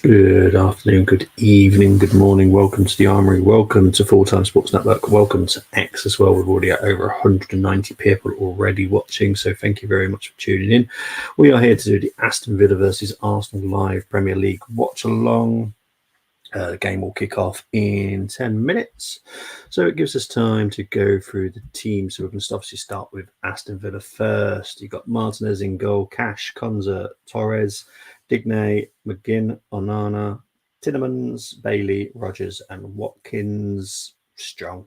Good afternoon, good evening, good morning. Welcome to the Armory. Welcome to Full Time Sports Network. Welcome to X as well. We've already got over 190 people already watching, so thank you very much for tuning in. We are here to do the Aston Villa versus Arsenal live Premier League watch along. The game will kick off in 10 minutes, so it gives us time to go through the team. So we can obviously start with Aston Villa first. You've got Martinez in goal, Cash, Konza, Torres, Digne, McGinn, Onana, Tinnemans, Bailey, Rogers, and Watkins. Strong,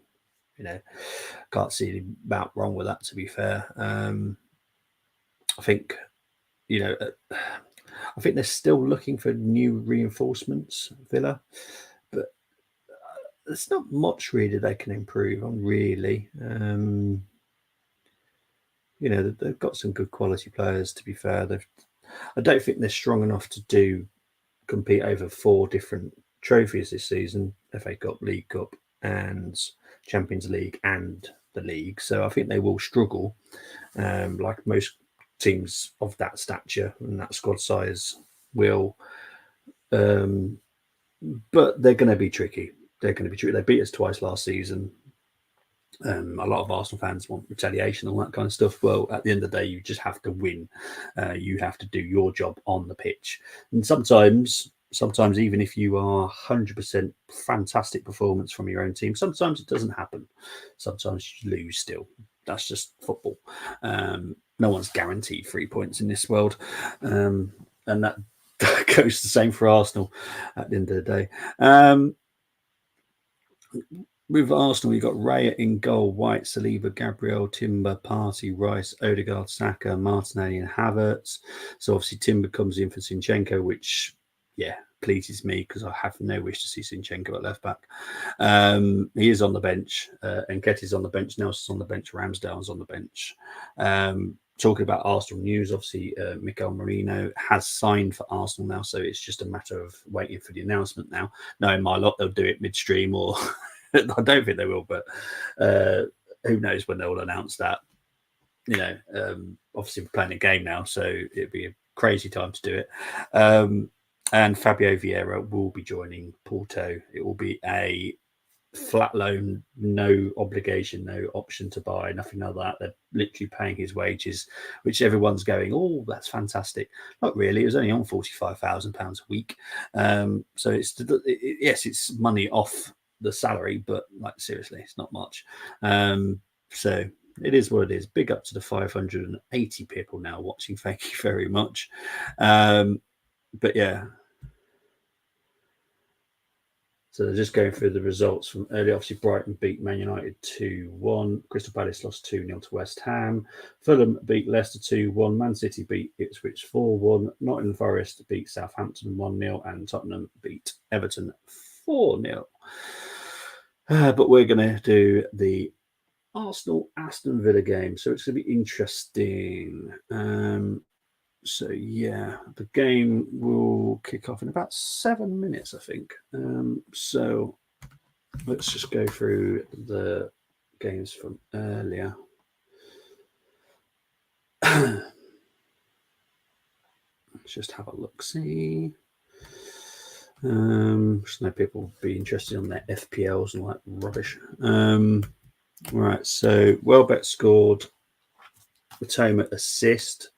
can't see any about wrong with that. To be fair, I think you know. I think they're still looking for new reinforcements, Villa, but there's not much really they can improve on. Really, they've got some good quality players. To be fair, I don't think they're strong enough to compete over 4 different trophies this season: FA Cup, League Cup, and Champions League, and the league. So I think they will struggle, like most teams of that stature and that squad size will. Um, but they're going to be tricky. They're going to be tricky. They beat us twice last season. A lot of Arsenal fans want retaliation, all that kind of stuff. Well, at the end of the day, you just have to win. You have to do your job on the pitch. And sometimes even if you are 100% fantastic performance from your own team, sometimes it doesn't happen. Sometimes you lose still. That's just football. No one's guaranteed 3 points in this world. And that goes the same for Arsenal at the end of the day. With Arsenal, you've got Raya in goal, White, Saliba, Gabriel, Timber, Partey, Rice, Odegaard, Saka, Martinelli, and Havertz. So obviously Timber comes in for Zinchenko, which, pleases me because I have no wish to see Zinchenko at left back. He is on the bench. Nketiah's on the bench. Nelson's on the bench. Ramsdale's on the bench. Talking about Arsenal news, obviously, Mikel Merino has signed for Arsenal now, so it's just a matter of waiting for the announcement now. Knowing my lot, they'll do it midstream or... I don't think they will, but who knows when they'll announce that. Obviously we're playing a game now, so it'd be a crazy time to do it. And Fabio Vieira will be joining Porto. It will be a flat loan, no obligation, no option to buy, nothing like that. They're literally paying his wages, which everyone's going, oh, that's fantastic. Not really. It was only on £45,000 a week. So it's money off the salary, but like seriously, it's not much. So it is what it is. Big up to the 580 people now watching. Thank you very much. But yeah. So they're just going through the results from earlier. Obviously, Brighton beat Man United 2-1. Crystal Palace lost 2-0 to West Ham. Fulham beat Leicester 2-1. Man City beat Ipswich 4-1. Nottingham Forest beat Southampton 1-0. And Tottenham beat Everton 4-0. But we're going to do the Arsenal Aston Villa game, so it's going to be interesting. So the game will kick off in about 7 minutes, I think. So let's just go through the games from earlier. Let's just have a look. See. Just know people will be interested on their FPLs and all that rubbish. Right, so Welbeck scored, Matoma assist,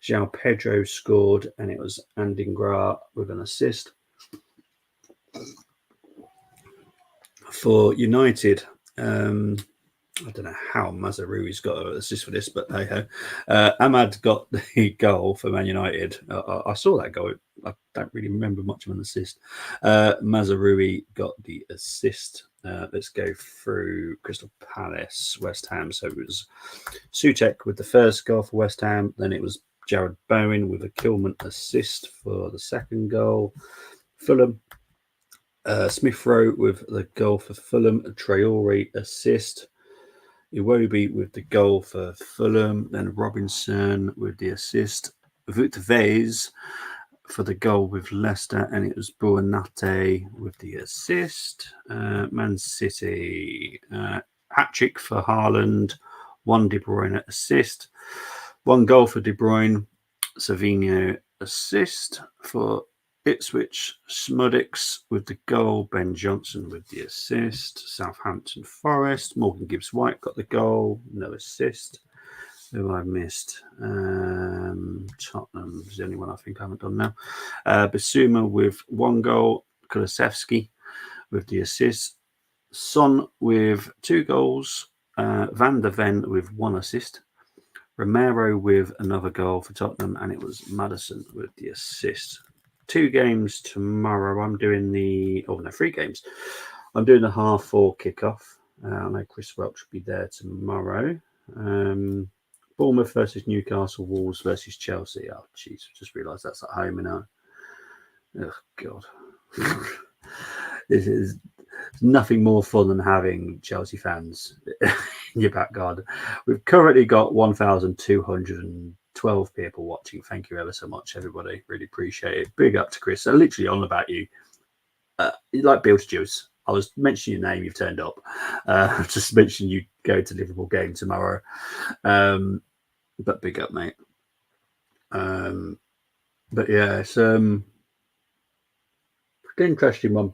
João Pedro scored, and it was Andingra with an assist. For United, I don't know how Mazzaroui's got an assist for this, but hey ho. Ahmad got the goal for Man United. I saw that goal. I don't really remember much of an assist. Mazzaroui got the assist. Let's go through Crystal Palace, West Ham. So it was Souček with the first goal for West Ham. Then it was Jared Bowen with a Kilman assist for the second goal. Fulham, Smith Rowe with the goal for Fulham. Traore assist. Iwobi with the goal for Fulham. Then Robinson with the assist. Wout Wees for the goal with Leicester, and it was Buonate with the assist. Man City, hat-trick for Haaland, 1 De Bruyne assist, 1 goal for De Bruyne, Savinho assist for Ipswich, Smuddix with the goal. Ben Johnson with the assist. Southampton Forest. Morgan Gibbs-White got the goal. No assist. Who I missed? Tottenham is the only one I think I haven't done now. Basuma with 1 goal. Kulusevski with the assist. Son with 2 goals. Van der Ven with 1 assist. Romero with another goal for Tottenham, and it was Maddison with the assist. 2 games tomorrow. I'm doing 3 games. I'm doing the 4:30 kickoff. I know Chris Welch will be there tomorrow. Bournemouth versus Newcastle, Wolves versus Chelsea. Oh, jeez, just realised that's at home now. Oh, God. This is nothing more fun than having Chelsea fans in your back garden. We've currently got 1,212 people watching. Thank you ever so much, everybody. Really appreciate it. Big up to Chris. I'm literally on about you. Like Beetlejuice. I was mentioning your name, you've turned up. Just mentioned you go to Liverpool game tomorrow. But big up, mate. But yeah, it's an interesting one.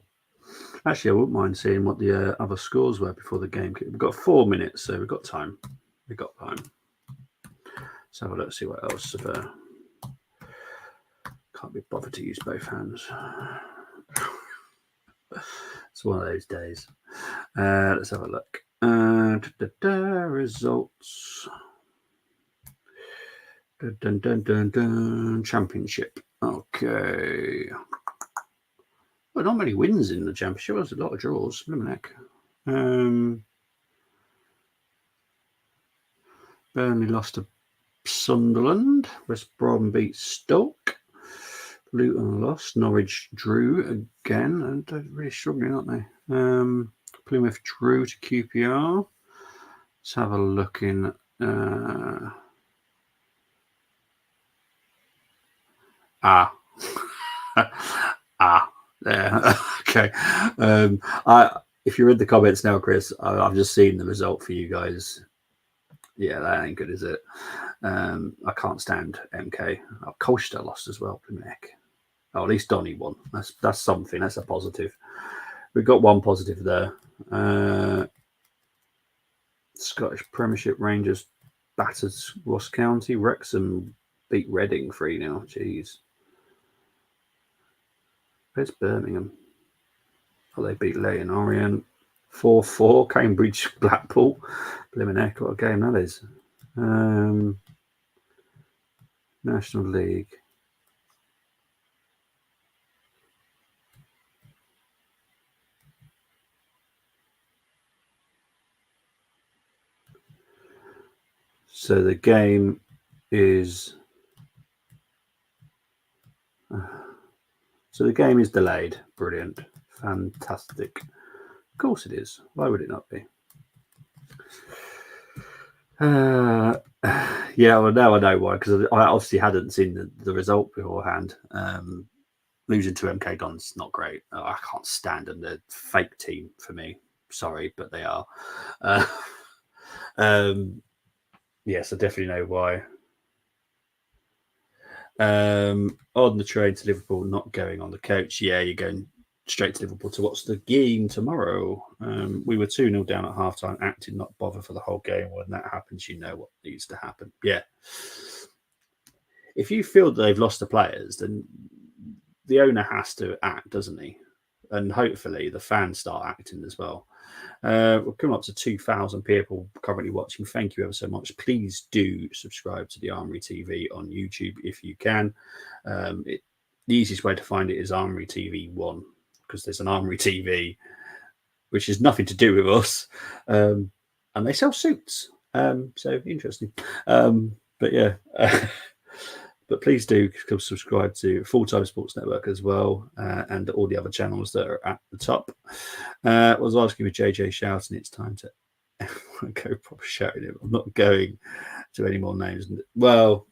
Actually, I wouldn't mind seeing what the other scores were before the game. We've got 4 minutes, so we've got time. Let's have a look, see what else. Can't be bothered to use both hands. It's one of those days. Let's have a look. Results. Championship. Okay. Well, not many wins in the championship. There's a lot of draws. Burnley lost to Sunderland. West Brom beat Stoke. Luton lost. Norwich drew again. And they're really struggling, aren't they? Plymouth drew to QPR. Let's have a look in. There. Okay. If you read the comments now, Chris, I've just seen the result for you guys. Yeah, that ain't good, is it? I can't stand MK. Colchester lost as well. Oh, at least Donny won. That's something. That's a positive. We've got one positive there. Scottish Premiership Rangers battered Ross County. Wrexham beat Reading 3-0. Jeez. Where's Birmingham? Oh, they beat Leyton Orient 4-4. Cambridge Blackpool. Blimmin' heck, what a game that is. National League. So the game is delayed. Brilliant. Fantastic. Of course it is. Why would it not be? Yeah, well, now I know why, because I obviously hadn't seen the result beforehand. Losing to MK Dons not great. I can't stand them. They're a fake team for me. Sorry, but they are. Yes, I definitely know why. On the train to Liverpool, not going on the coach. Yeah, you're going straight to Liverpool to watch the game tomorrow. We were 2-0 down at half-time. Acted not bother for the whole game. When that happens, you know what needs to happen. Yeah. If you feel that they've lost the players, then the owner has to act, doesn't he? And hopefully the fans start acting as well. We're coming up to 2,000 people currently watching. Thank you ever so much. Please do subscribe to the Armory TV on YouTube if you can. The easiest way to find it is Armory TV 1, because there's an Armory TV, which has nothing to do with us. And they sell suits. So interesting. But yeah. But please do subscribe to Full Time Sports Network as well, and all the other channels that are at the top. I was asking with JJ shouting, it's time to go proper shouting it. I'm not going to any more names. Well,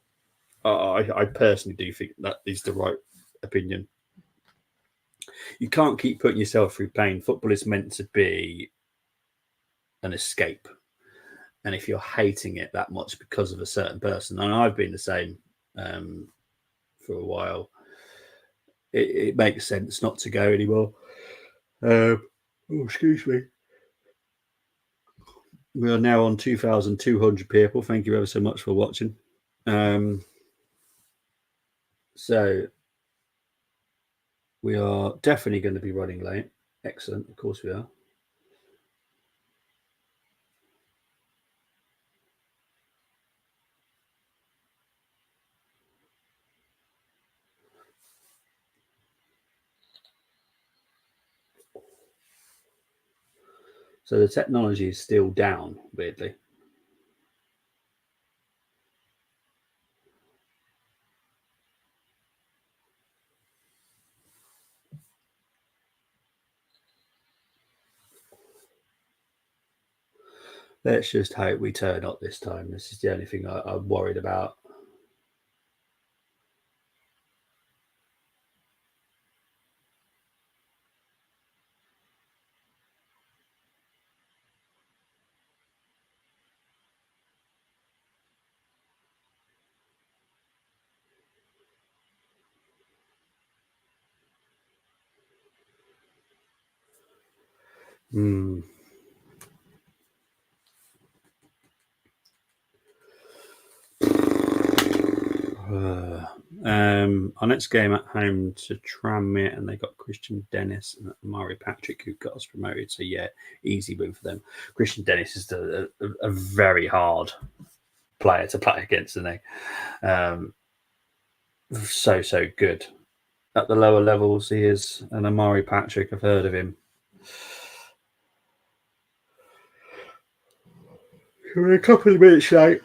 I personally do think that is the right opinion. You can't keep putting yourself through pain. Football is meant to be an escape. And if you're hating it that much because of a certain person, and I've been the same, for a while, it makes sense not to go anymore. Excuse me. We are now on 2,200 people. Thank you ever so much for watching. So we are definitely going to be running late. Excellent. Of course we are. So the technology is still down, weirdly. Let's just hope we turn up this time. This is the only thing I'm worried about. Our next game at home to Tranmere, and they got Christian Dennis and Amari Patrick, who got us promoted. So yeah, easy win for them. Christian Dennis is a very hard player to play against, isn't he? So good. At the lower levels, he is. And Amari Patrick, I've heard of him. We're a couple of minutes late.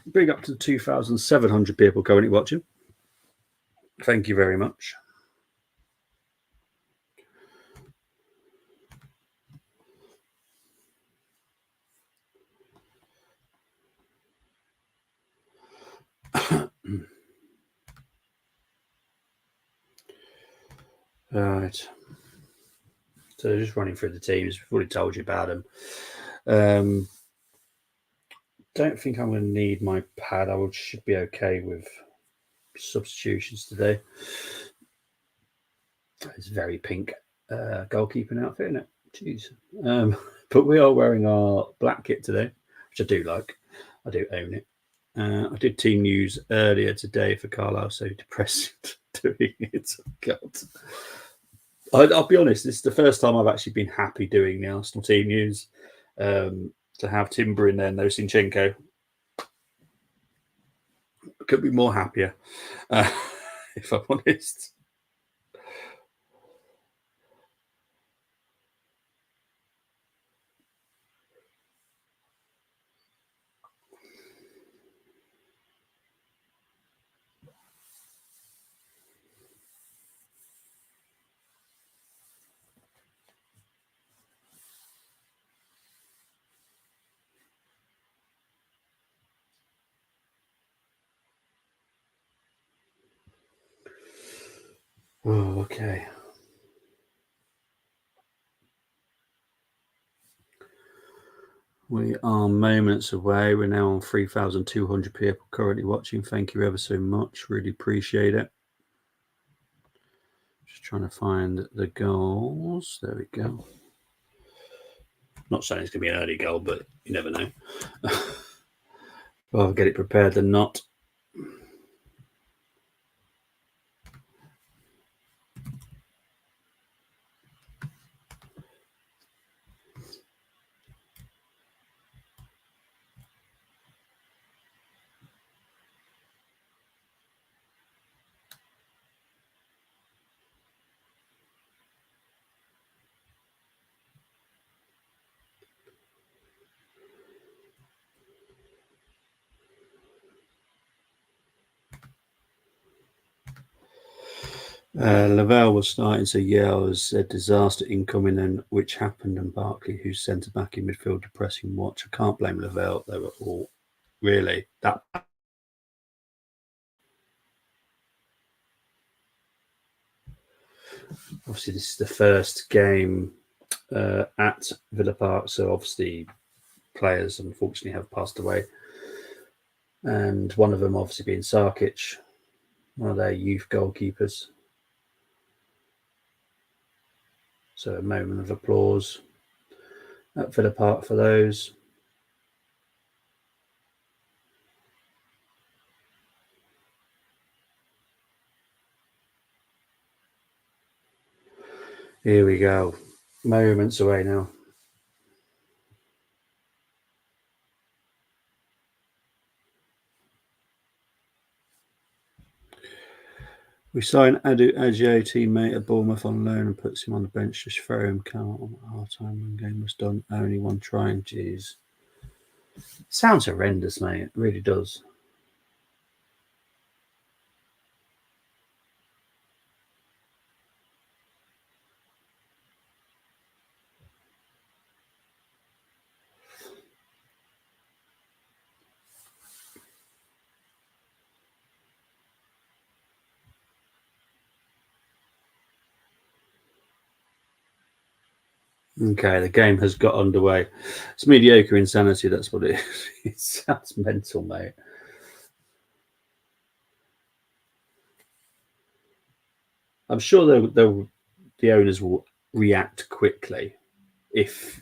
Bring up to 2,700 people currently watching. Thank you very much. All right. So just running through the teams. We've already told you about them. Don't think I'm going to need my pad. I should be okay with substitutions today. It's very pink goalkeeping outfit, isn't it? Jeez. But we are wearing our black kit today, which I do like. I do own it. I did team news earlier today for Carlisle, so depressing doing it. God. I'll be honest, this is the first time I've actually been happy doing the Arsenal team news. To have Timber in there and no Zinchenko. Could be more happier, if I'm honest. Oh, okay. We are moments away. We're now on 3,200 people currently watching. Thank you ever so much. Really appreciate it. Just trying to find the goals. There we go. Not saying it's going to be an early goal, but you never know. Rather get it prepared than not. Lavelle was starting to yell as a disaster incoming, and which happened, and Barkley, who's centre back in midfield, depressing watch. I can't blame Lavelle. They were all really that. Obviously, this is the first game at Villa Park, so obviously players unfortunately have passed away, and one of them obviously being Sarkic. one of their youth goalkeepers. So a moment of applause at Villa Park for those. Here we go. Moments away now. We signed Adu Adjo, teammate at Bournemouth, on loan and puts him on the bench. Just throw him. Come on, half time when game was done. Only one trying. Jeez. Sounds horrendous, mate. It really does. Okay, the game has got underway. It's mediocre insanity, that's what it is. It sounds mental, mate. I'm sure the owners will react quickly if.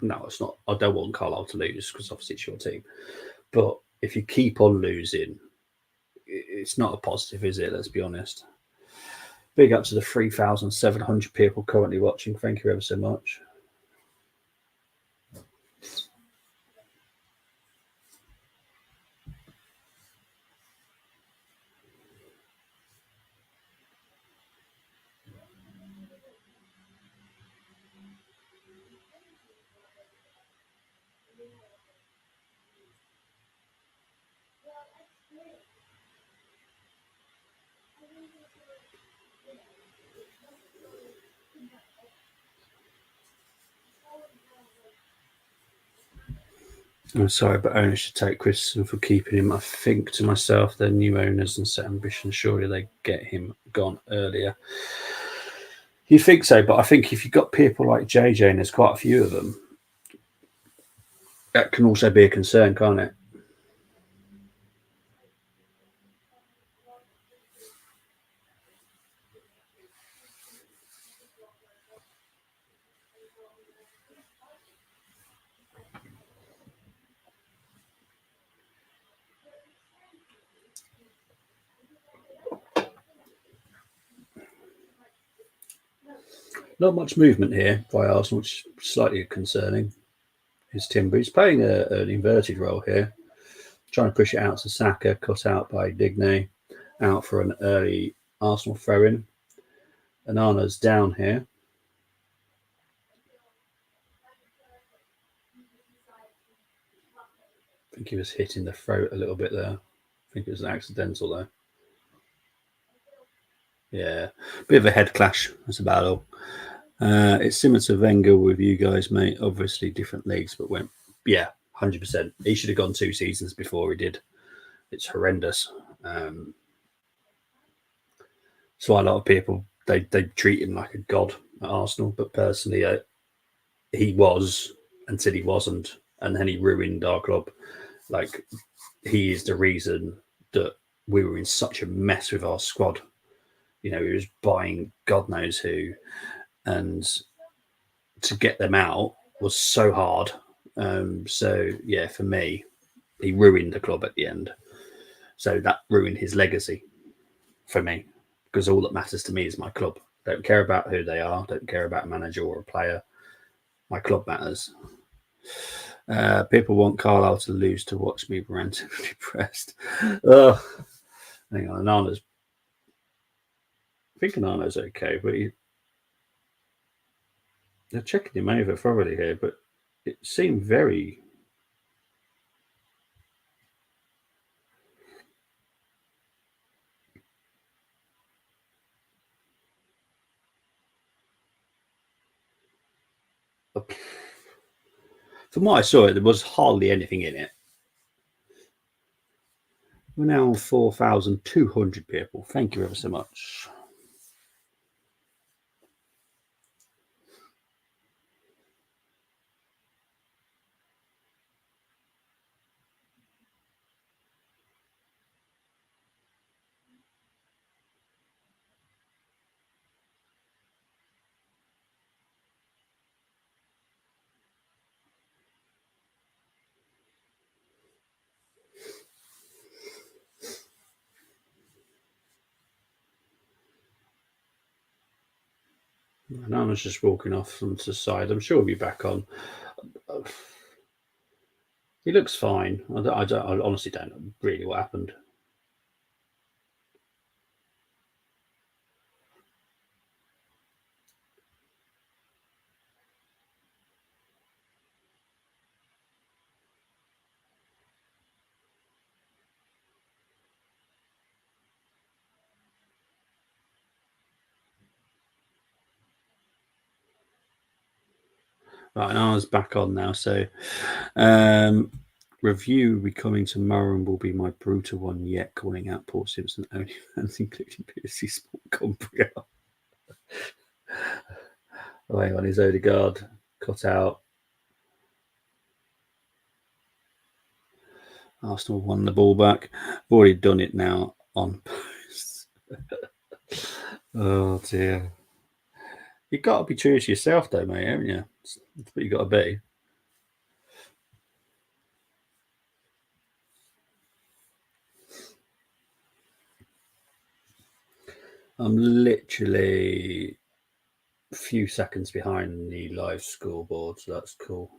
No, it's not. I don't want Carlisle to lose because obviously it's your team. But if you keep on losing, it's not a positive, is it? Let's be honest. Big up to the 3,700 people currently watching. Thank you ever so much. I'm sorry, but owners should take criticism for keeping him. I think to myself, they're new owners and set ambitions. Surely they get him gone earlier. You think so, but I think if you've got people like JJ, and there's quite a few of them, that can also be a concern, can't it? Not much movement here by Arsenal, which is slightly concerning. Is Timber. He's playing an inverted role here, trying to push it out to Saka, cut out by Digne, out for an early Arsenal throw in. Anana's down here. I think he was hitting the throat a little bit there. I think it was an accidental though. Yeah, bit of a head clash. That's about all. It's similar to Wenger with you guys, mate. Obviously different leagues, but went, yeah, 100%. He should have gone 2 seasons before he did. It's horrendous. So a lot of people they treat him like a god at Arsenal, but personally, he was until he wasn't, and then he ruined our club. Like he is the reason that we were in such a mess with our squad. You know, he was buying God knows who, and to get them out was so hard. So yeah, for me, he ruined the club at the end. So that ruined his legacy for me, because all that matters to me is my club. Don't care about who they are. Don't care about a manager or a player. My club matters. People want Carlisle to lose to watch me rant and depressed. Oh, hang on, Anana's. I think Anana's okay, but they're checking him over thoroughly here. But it seemed very. From what I saw, there was hardly anything in it. We're now on 4,200 people. Thank you ever so much. Nana's just walking off onto the side. I'm sure he'll be back on. He looks fine. I honestly don't know really what happened. Right, Nana's back on now. So, review will be coming tomorrow and will be my brutal one yet, calling out Paul Simpson only fans, including PSC Sport Company. Oh, hang on, his Odegaard cut out. Arsenal won the ball back. I've already done it now on post. Oh dear. You've got to be true to yourself, though, mate, haven't you? That's what you got to be. I'm literally a few seconds behind the live scoreboard, so that's cool.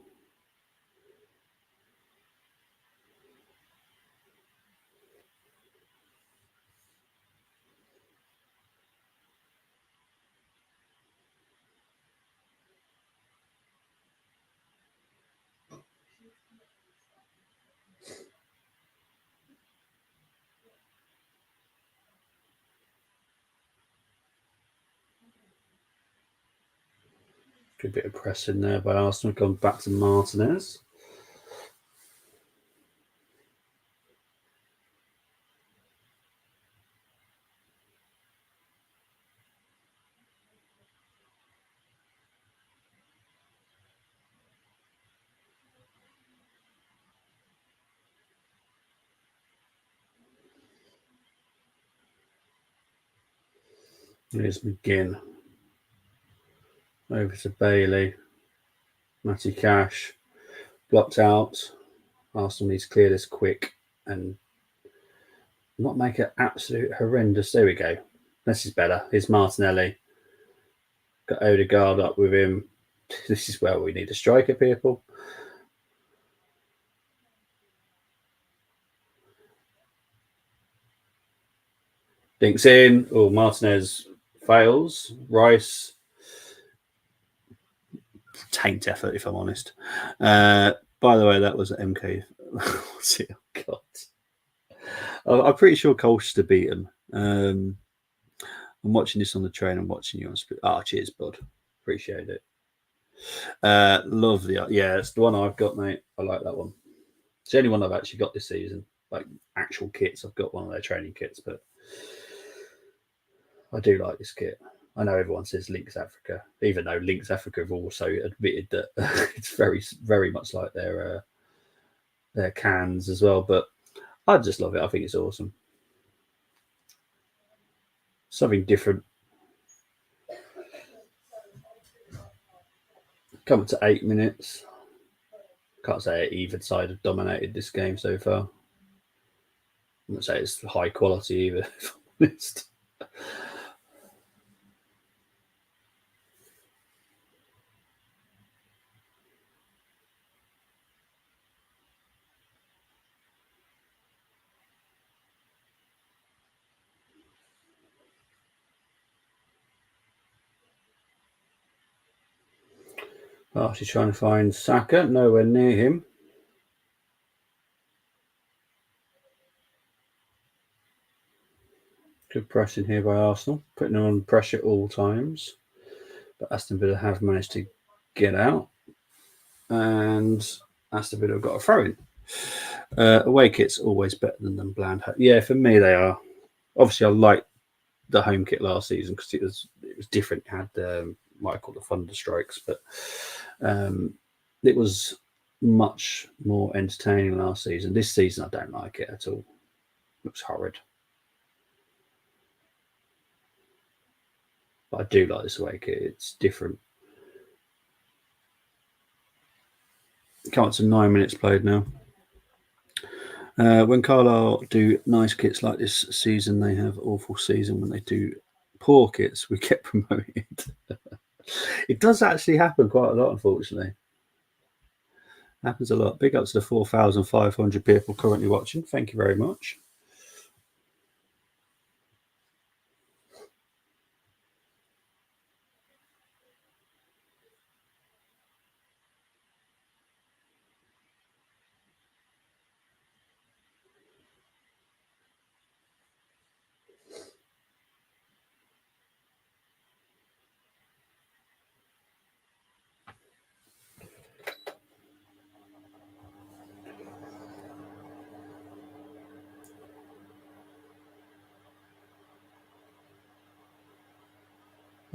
Good bit of pressing there by Arsenal. Gone back to Martinez. Here's McGinn. Over to Bailey. Matty Cash. Blocked out. Arsenal needs to clear this quick and not make it absolute horrendous. There we go. This is better. Here's Martinelli. Got Odegaard up with him. This is where we need a striker, people. Dinks in. Oh, Martinez fails. Rice. Taint effort, if I'm honest. By the way, that was MK. What's it? Oh, God. I'm pretty sure Colchester beat him. I'm watching this on the train. I'm watching you on split. Cheers, bud. Appreciate it. Lovely. Yeah, it's the one I've got, mate. I like that one. It's the only one I've actually got this season. Like actual kits. I've got one of their training kits, but I do like this kit. I know everyone says Lynx Africa, even though Lynx Africa have also admitted that it's very, very much like their cans as well. But I just love it. I think it's awesome. Something different. Come up to 8 minutes. Can't say either side have dominated this game so far. I'm not say it's high quality either, if I'm honest. She's trying to find Saka, nowhere near him. Good pressing here by Arsenal, putting them on pressure at all times. But Aston Villa have managed to get out, and Aston Villa have got a throw in. Away kit's always better than them bland. Yeah, for me they are. Obviously, I liked the home kit last season because it was different. It had what I call the thunder strikes, but it was much more entertaining last season. This season, I don't like it at all. It looks horrid. But I do like this away kit. It's different. Come up to 9 minutes played now. When Carlisle do nice kits like this season, they have awful season. When they do poor kits, we get promoted. It does actually happen quite a lot, unfortunately. Happens a lot. Big up to the 4,500 people currently watching. Thank you very much.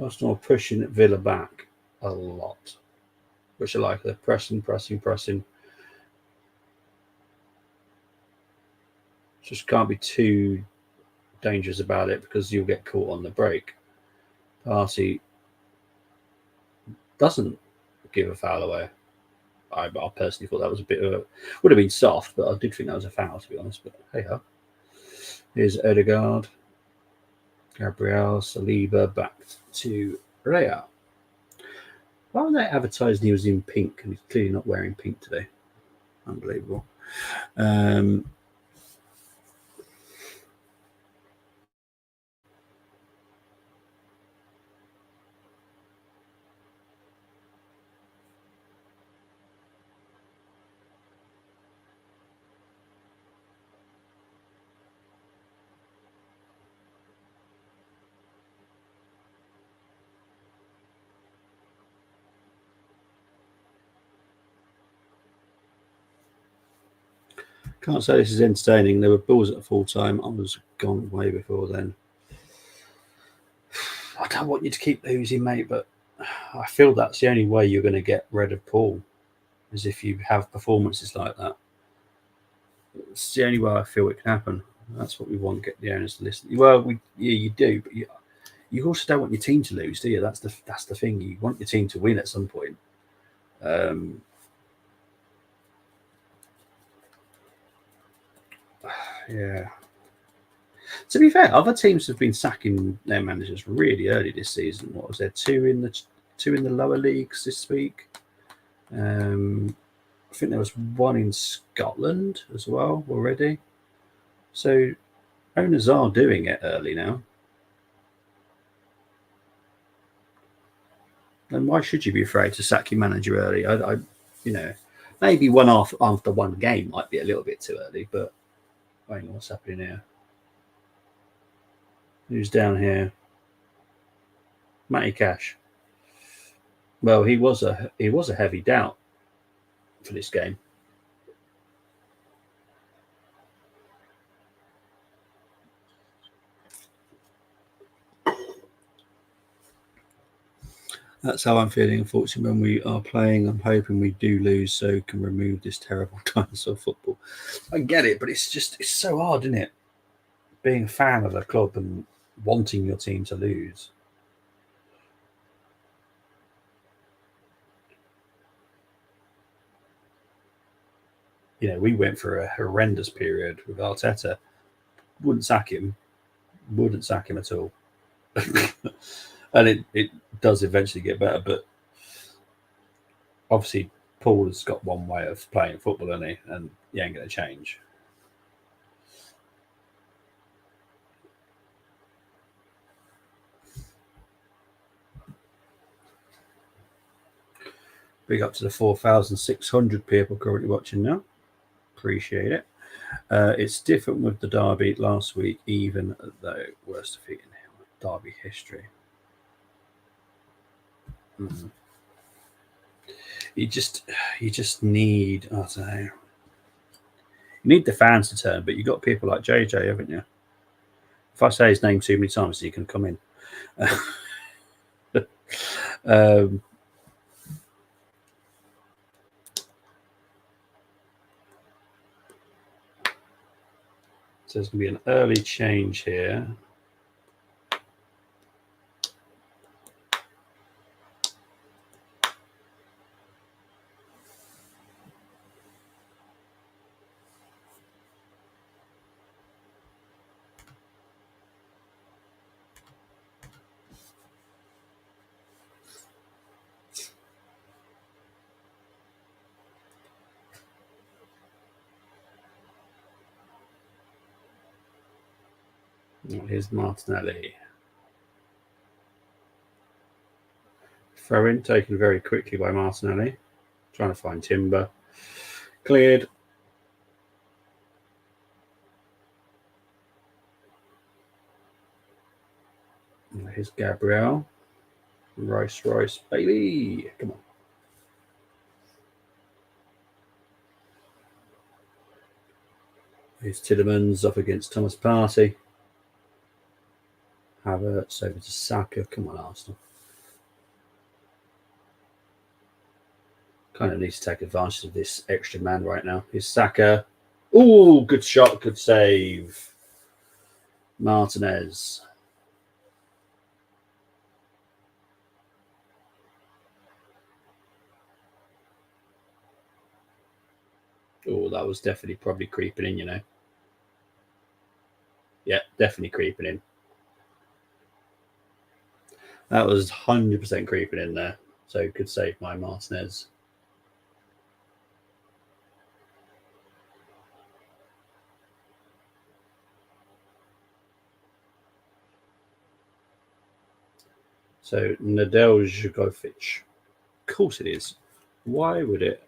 Arsenal pushing Villa back a lot, which I like. They're pressing, pressing, pressing. Just can't be too dangerous about it because you'll get caught on the break. Party doesn't give a foul away. I personally thought that was a bit of a, would have been soft, but I did think that was a foul to be honest. But hey ho. Here's Odegaard, Gabriel, Saliba back to Rea. Why were they advertising he was in pink and he's clearly not wearing pink today? Unbelievable. Um, Can't say this is entertaining. There were balls at full time. I was gone way before then. I don't want you to keep losing, mate, but I feel that's the only way you're going to get rid of Paul, is if you have performances like that. It's the only way I feel it can happen. That's what we want. Get the owners to listen. Well, yeah, you do, but you also don't want your team to lose, do you? That's the thing. You want your team to win at some point. Um, yeah. To be fair, other teams have been sacking their managers really early this season. What was there? Two in the lower leagues this week. I think there was one in Scotland as well already. So owners are doing it early now. And why should you be afraid to sack your manager early? You know, maybe one off after one game might be a little bit too early, but hang on, what's happening here? Who's down here? Matty Cash. Well, he was a heavy doubt for this game. That's how I'm feeling. Unfortunately, when we are playing, I'm hoping we do lose so can remove this terrible dinosaur football. I get it, but it's so hard, isn't it? Being a fan of a club and wanting your team to lose. You know, we went for a horrendous period with Arteta. Wouldn't sack him. Wouldn't sack him at all. And it does eventually get better, but obviously Paul has got one way of playing football, hasn't he? And he ain't going to change. Big up to the 4,600 people currently watching now. Appreciate it. It's different with the derby last week, even though worst defeat in derby history. Mm. You just need, I don't know, you need the fans to turn, but you got people like JJ, haven't you? If I say his name too many times, he can come in. um, so there's going to be an early change here. Here's Martinelli. Throw in, taken very quickly by Martinelli. Trying to find Timber. Cleared. Here's Gabriel. Rice, Bailey. Come on. Here's Tielemans up against Thomas Partey. Havertz over to Saka. Come on, Arsenal. Kind of needs to take advantage of this extra man right now. Here's Saka. Ooh, good shot, good save. Martinez. Oh, that was definitely probably creeping in, you know. Yeah, definitely creeping in. That was 100% creeping in there. So good save by Martinez. So Nedeljkovic. Of course it is. Why would it?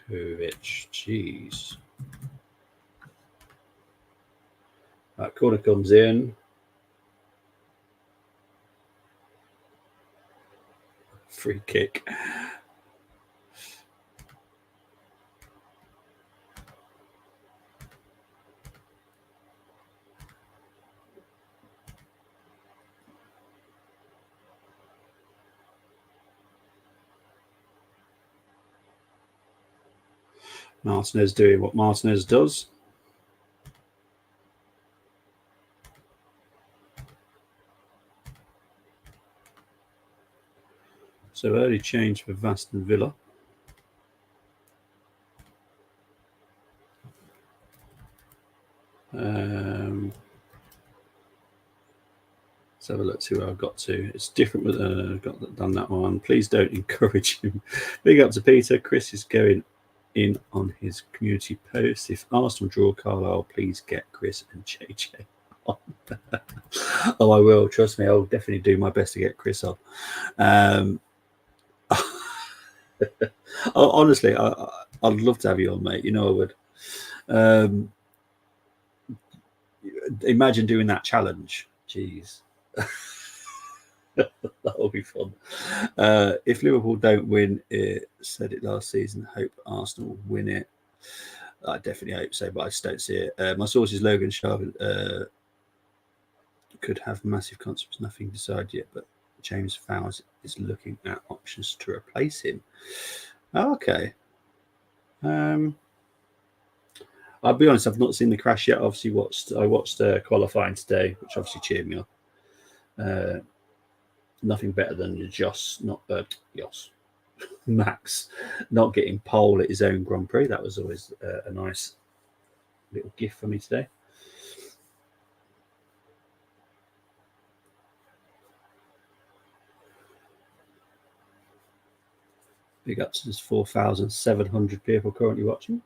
Kovic. Jeez. That corner comes in. Free kick. Martinez doing what Martinez does. So early change for Aston Villa. Let's have a look, see where I've got to. It's different with done that one. Please don't encourage him. Big up to Peter. Chris is going in on his community post. If Arsenal draw Carlisle, please get Chris and JJ on. Oh, I will. Trust me, I'll definitely do my best to get Chris on. Honestly, I'd love to have you on, mate. You know I would. Imagine doing that challenge. Jeez. That will be fun. If Liverpool don't win it, said it last season, hope Arsenal win it. I definitely hope so, but I just don't see it. My source is Logan Sharp. Could have massive consequences. Nothing decided yet, but James Fowles is looking at options to replace him. Okay. I'll be honest, I've not seen the crash yet. Obviously, I watched qualifying today, which obviously cheered me up. Nothing better than Max not getting pole at his own Grand Prix. That was always a nice little gift for me today. Big up to this 4,700 people currently watching.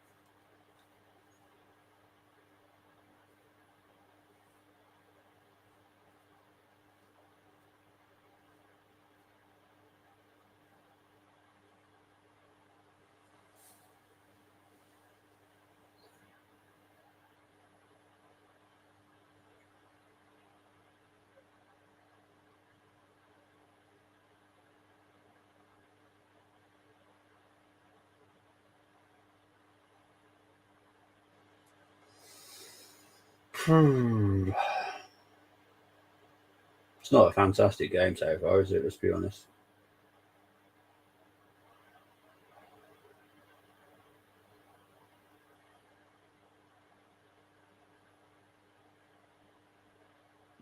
It's not a fantastic game so far, is it? Let's be honest.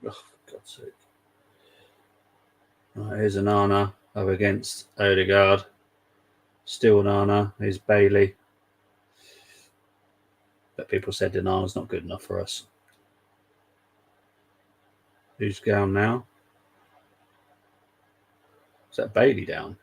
Oh, for God's sake. Right, here's Onana up against Odegaard. Still Onana. Here's Bailey. But people said Onana's not good enough for us. Who's down now? Is that Bailey down?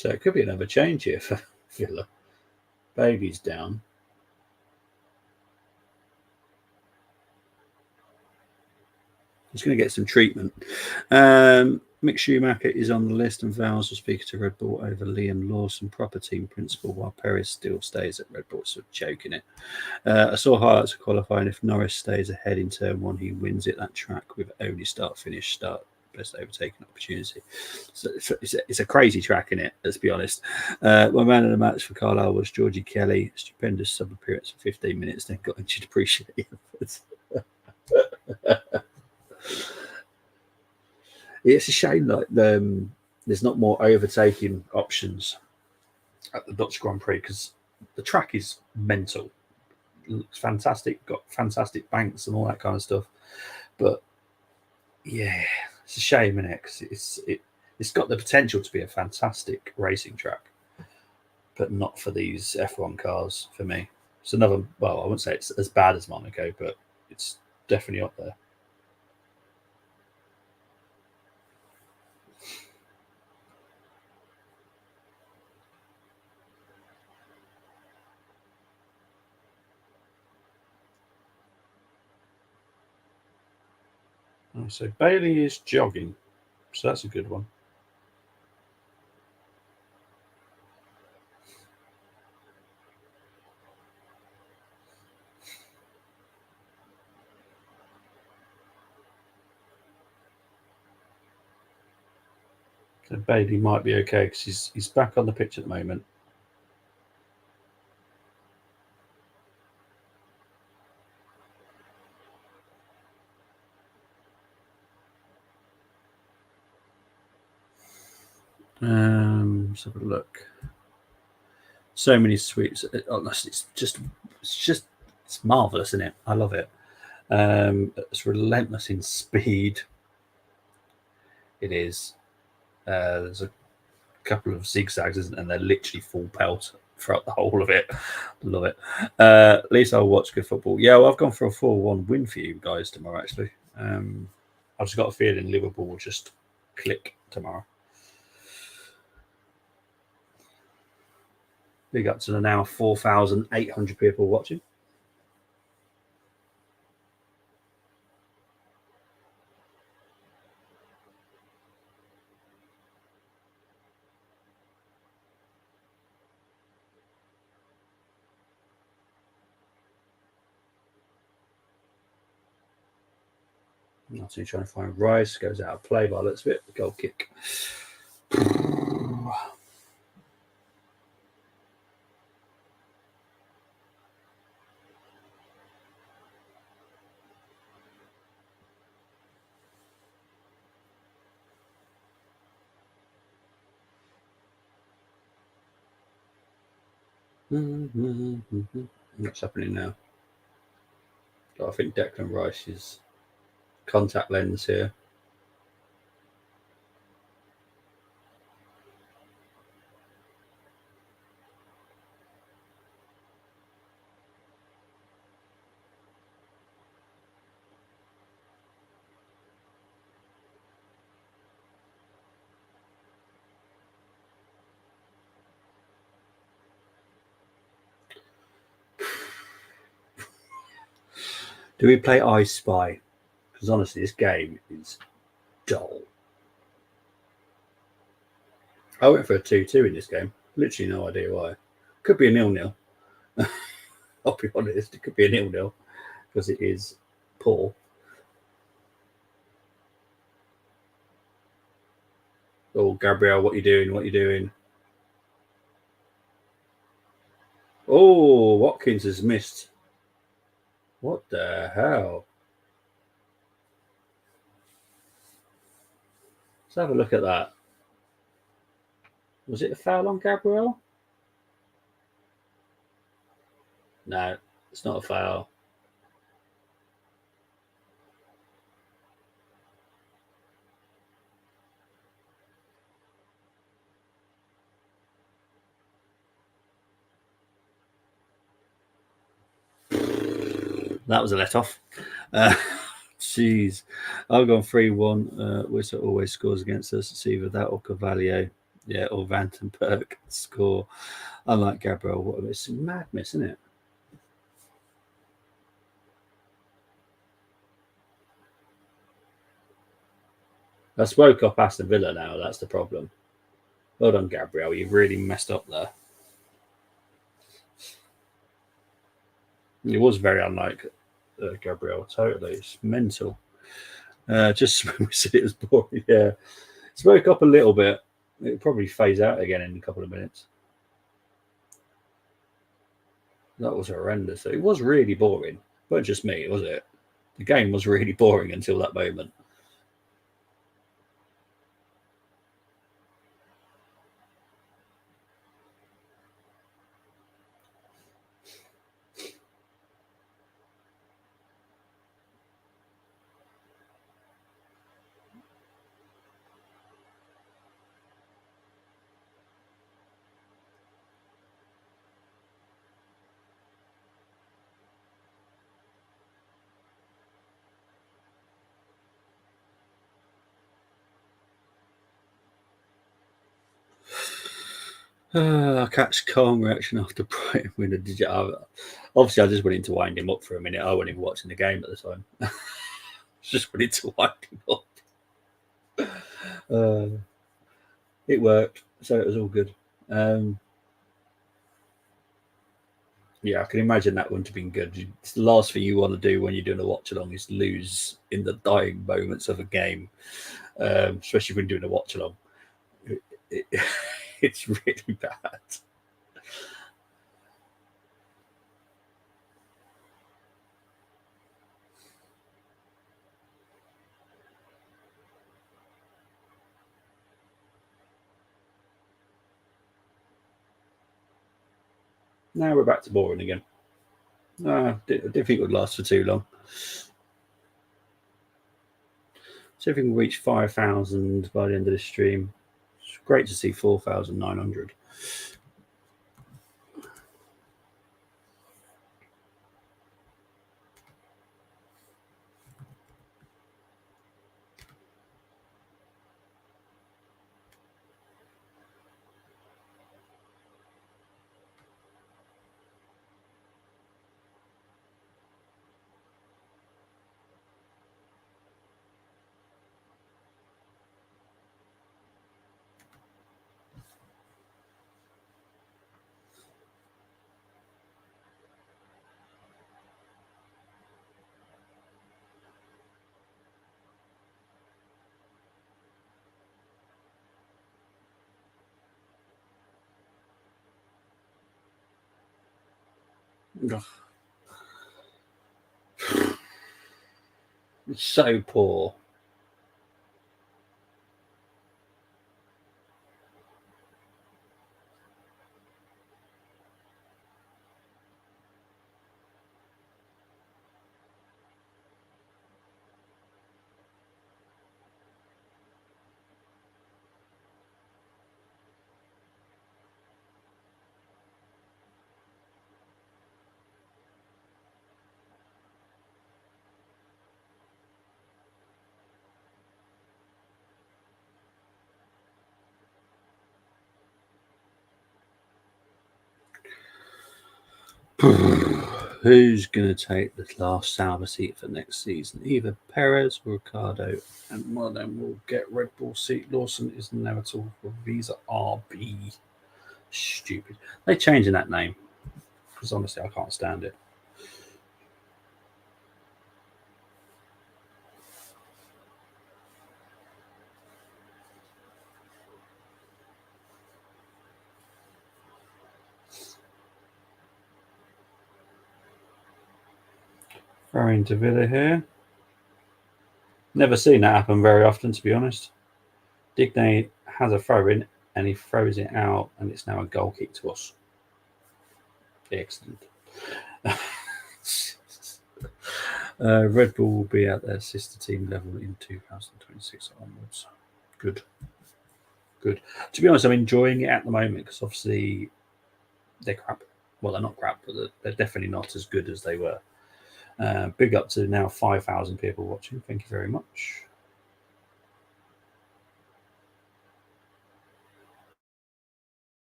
So it could be another change here for Villa. Bailey's down. He's going to get some treatment. Mick Schumacher is on the list, and Vowles will speak to Red Bull over Liam Lawson, proper team principal, while Perez still stays at Red Bull. So joking it. I saw highlights of qualifying. If Norris stays ahead in turn one, he wins it. That track with only start-finish start. Best overtaking opportunity. So it's a crazy track in it, let's be honest. My man of the match for Carlisle was Georgie Kelly. Stupendous sub appearance for 15 minutes, then got injured. Appreciate it. It's a shame like there's not more overtaking options at the Dutch Grand Prix, because the track is mental. It looks fantastic, got fantastic banks and all that kind of stuff. But yeah, it's a shame, isn't it? Because it's got the potential to be a fantastic racing track, but not for these F1 cars for me. It's another, well, I wouldn't say it's as bad as Monaco, but it's definitely up there. So Bailey is jogging, so that's a good one. So Bailey might be okay because he's back on the pitch at the moment. Let's have a look. So many sweets. It's marvelous, isn't it? I love it. It's relentless in speed. It is. There's a couple of zigzags, isn't it? And they're literally full pelt throughout the whole of it. Love it. At least I'll watch good football. Yeah, well, I've gone for a 4-1 win for you guys tomorrow, actually. I've just got a feeling Liverpool will just click tomorrow. Big up to the now 4,800 people watching. Not too trying to find Rice. Goes out of play by the looks of it. The goal kick. What's happening now? I think Declan Rice's contact lens here. Do we play I Spy? Because honestly, this game is dull. I went for a 2-2 in this game. Literally no idea why. Could be a 0-0. I'll be honest, it could be a 0-0 because it is poor. Oh, Gabriel, what are you doing? What are you doing? Oh, Watkins has missed. What the hell? Let's have a look at that. Was it a foul on Gabriel? No, it's not a foul. That was a let off. Jeez. I've gone 3-1. Whistle always scores against us. It's either that or Cavalier. Yeah, or Vandenberg score. Unlike Gabriel, what it's madness, isn't it? That's woke up Aston Villa now. That's the problem. Well done, Gabriel. You've really messed up there. It was very unlike Gabriel. Totally, it's mental. Just when we said it was boring, yeah. It's woke up a little bit. It'll probably phase out again in a couple of minutes. That was horrendous. It was really boring. But just me, was it? The game was really boring until that moment. I catch calm reaction after Brighton win a digit. Obviously, I just wanted to wind him up for a minute. I wasn't even watching the game at the time. Just wanted to wind him up. Uh, it worked, so it was all good. Um, yeah, I can imagine that wouldn't have been good. It's the last thing you want to do when you're doing a watch along is lose in the dying moments of a game, especially when doing a watch along. It, it's really bad. Now we're back to boring again. I didn't think it would last for too long. So if we can reach 5,000 by the end of the stream, it's great to see 4,900. It's so poor. Who's going to take the last Sauber seat for next season? Either Perez or Ricardo, and one of them will get Red Bull seat. Lawson is now talking for Visa RB. Stupid. They changing that name because honestly, I can't stand it. Throwing to Villa here. Never seen that happen very often, to be honest. Digne has a throw in and he throws it out, and it's now a goal kick to us. Excellent. Red Bull will be at their sister team level in 2026 onwards. Good. Good. To be honest, I'm enjoying it at the moment because obviously they're crap. Well, they're not crap, but they're definitely not as good as they were. Big up to now 5,000 people watching. Thank you very much.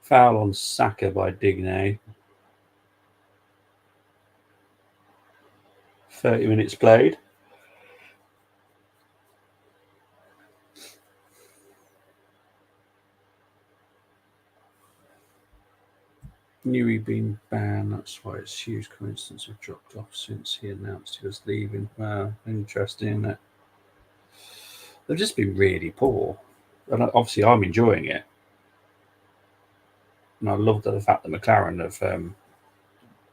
Foul on Saka by Digne. 30 minutes played. Knew he'd been banned, that's why it's huge coincidence have dropped off since he announced he was leaving. Wow, interesting. That they've just been really poor. And obviously I'm enjoying it. And I love the fact that McLaren have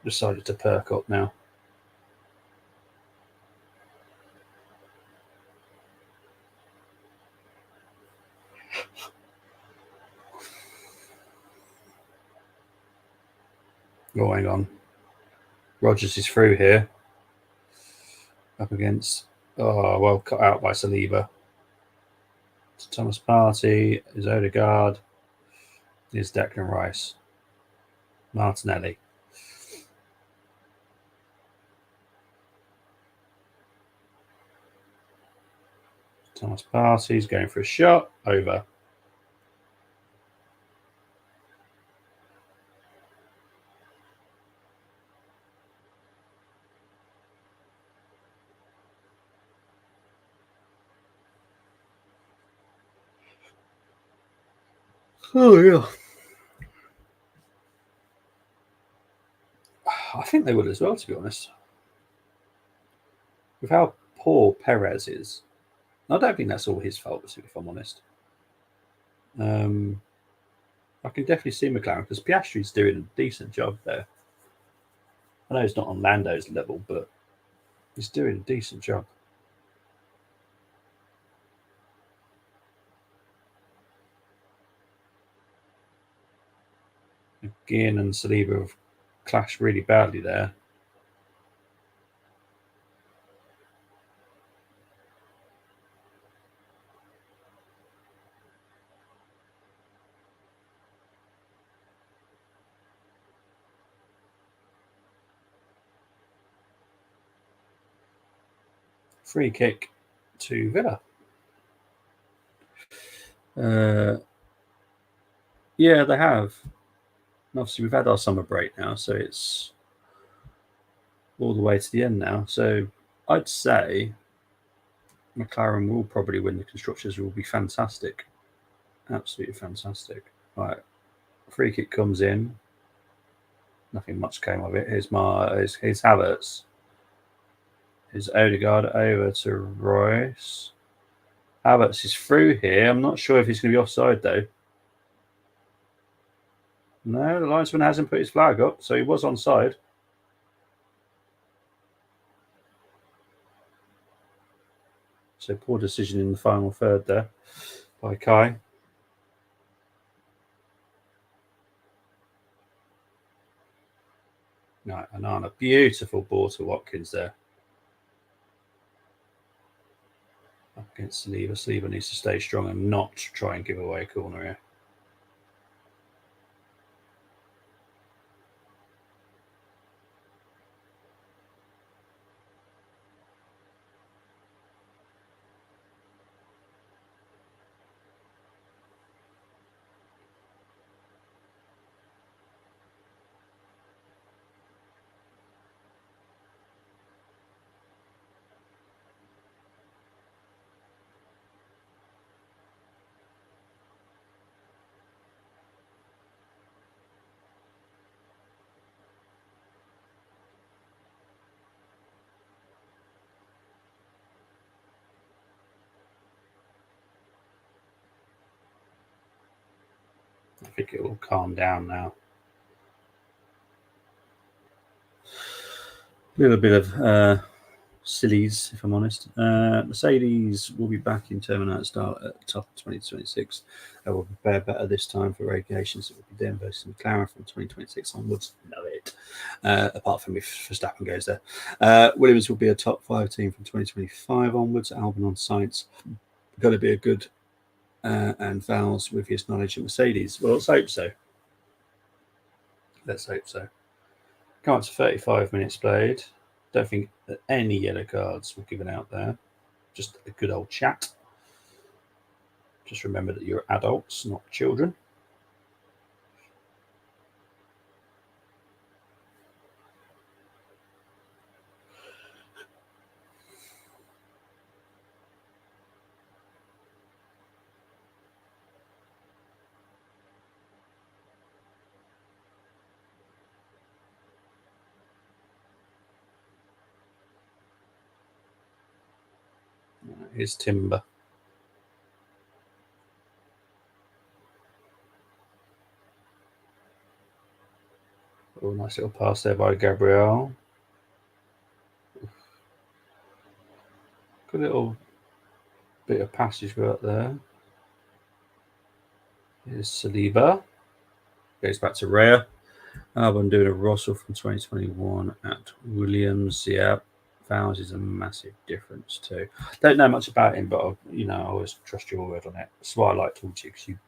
decided to perk up now. Oh, hang on. Rogers is through here. Up against. Oh, well, cut out by Saliba. Thomas Partey, is Odegaard, is Declan Rice. Martinelli. Thomas Partey's going for a shot. Over. Oh, yeah. I think they would as well, to be honest. With how poor Perez is. I don't think that's all his fault, if I'm honest. I can definitely see McLaren because Piastri's doing a decent job there. I know he's not on Lando's level, but he's doing a decent job. Guillen and Saliba have clashed really badly there. Free kick to Villa. Yeah, they have. And obviously, we've had our summer break now, so it's all the way to the end now. So I'd say McLaren will probably win. The constructors will be fantastic. Absolutely fantastic. Right. Free kick comes in. Nothing much came of it. Here's Havertz. Here's Odegaard over to Royce. Havertz is through here. I'm not sure if he's going to be offside, though. No, the linesman hasn't put his flag up, so he was onside. So poor decision in the final third there by Kai. No, Anana. Beautiful ball to Watkins there. Up against Saliba. Saliba needs to stay strong and not try and give away a corner here. I think it will calm down now. A little bit of sillies, if I'm honest. Mercedes will be back in Terminal at start at the top of 2026. They will prepare better this time for regulations. It will be then versus McLaren from 2026 onwards. Know it. Apart from if Verstappen goes there. Williams will be a top 5 team from 2025 onwards. Albon on sites. Got to be a good and Vowles with his knowledge of Mercedes. Well, let's hope so. Let's hope so. Come up to 35 minutes played. Don't think that any yellow cards were given out there. Just a good old chat. Just remember that you're adults, not children. here's Timber. Oh, nice little pass there by Gabriel. Good little bit of passage work there. Here's Saliba. Goes back to Rare. Albon doing a Russell from 2021 at Williams. Yeah, Vowles is a massive difference too. Don't know much about him, but I always trust your word on it. That's why I like talking to you, because you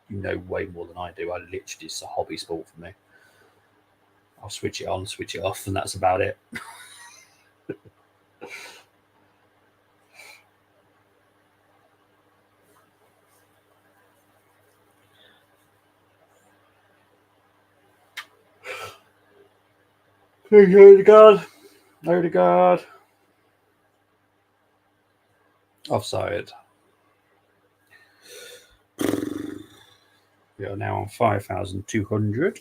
know way more than I do. I literally, it's a hobby sport for me. I'll switch it on, switch it off, and that's about it. Odegaard. Offside. We are now on 5,200.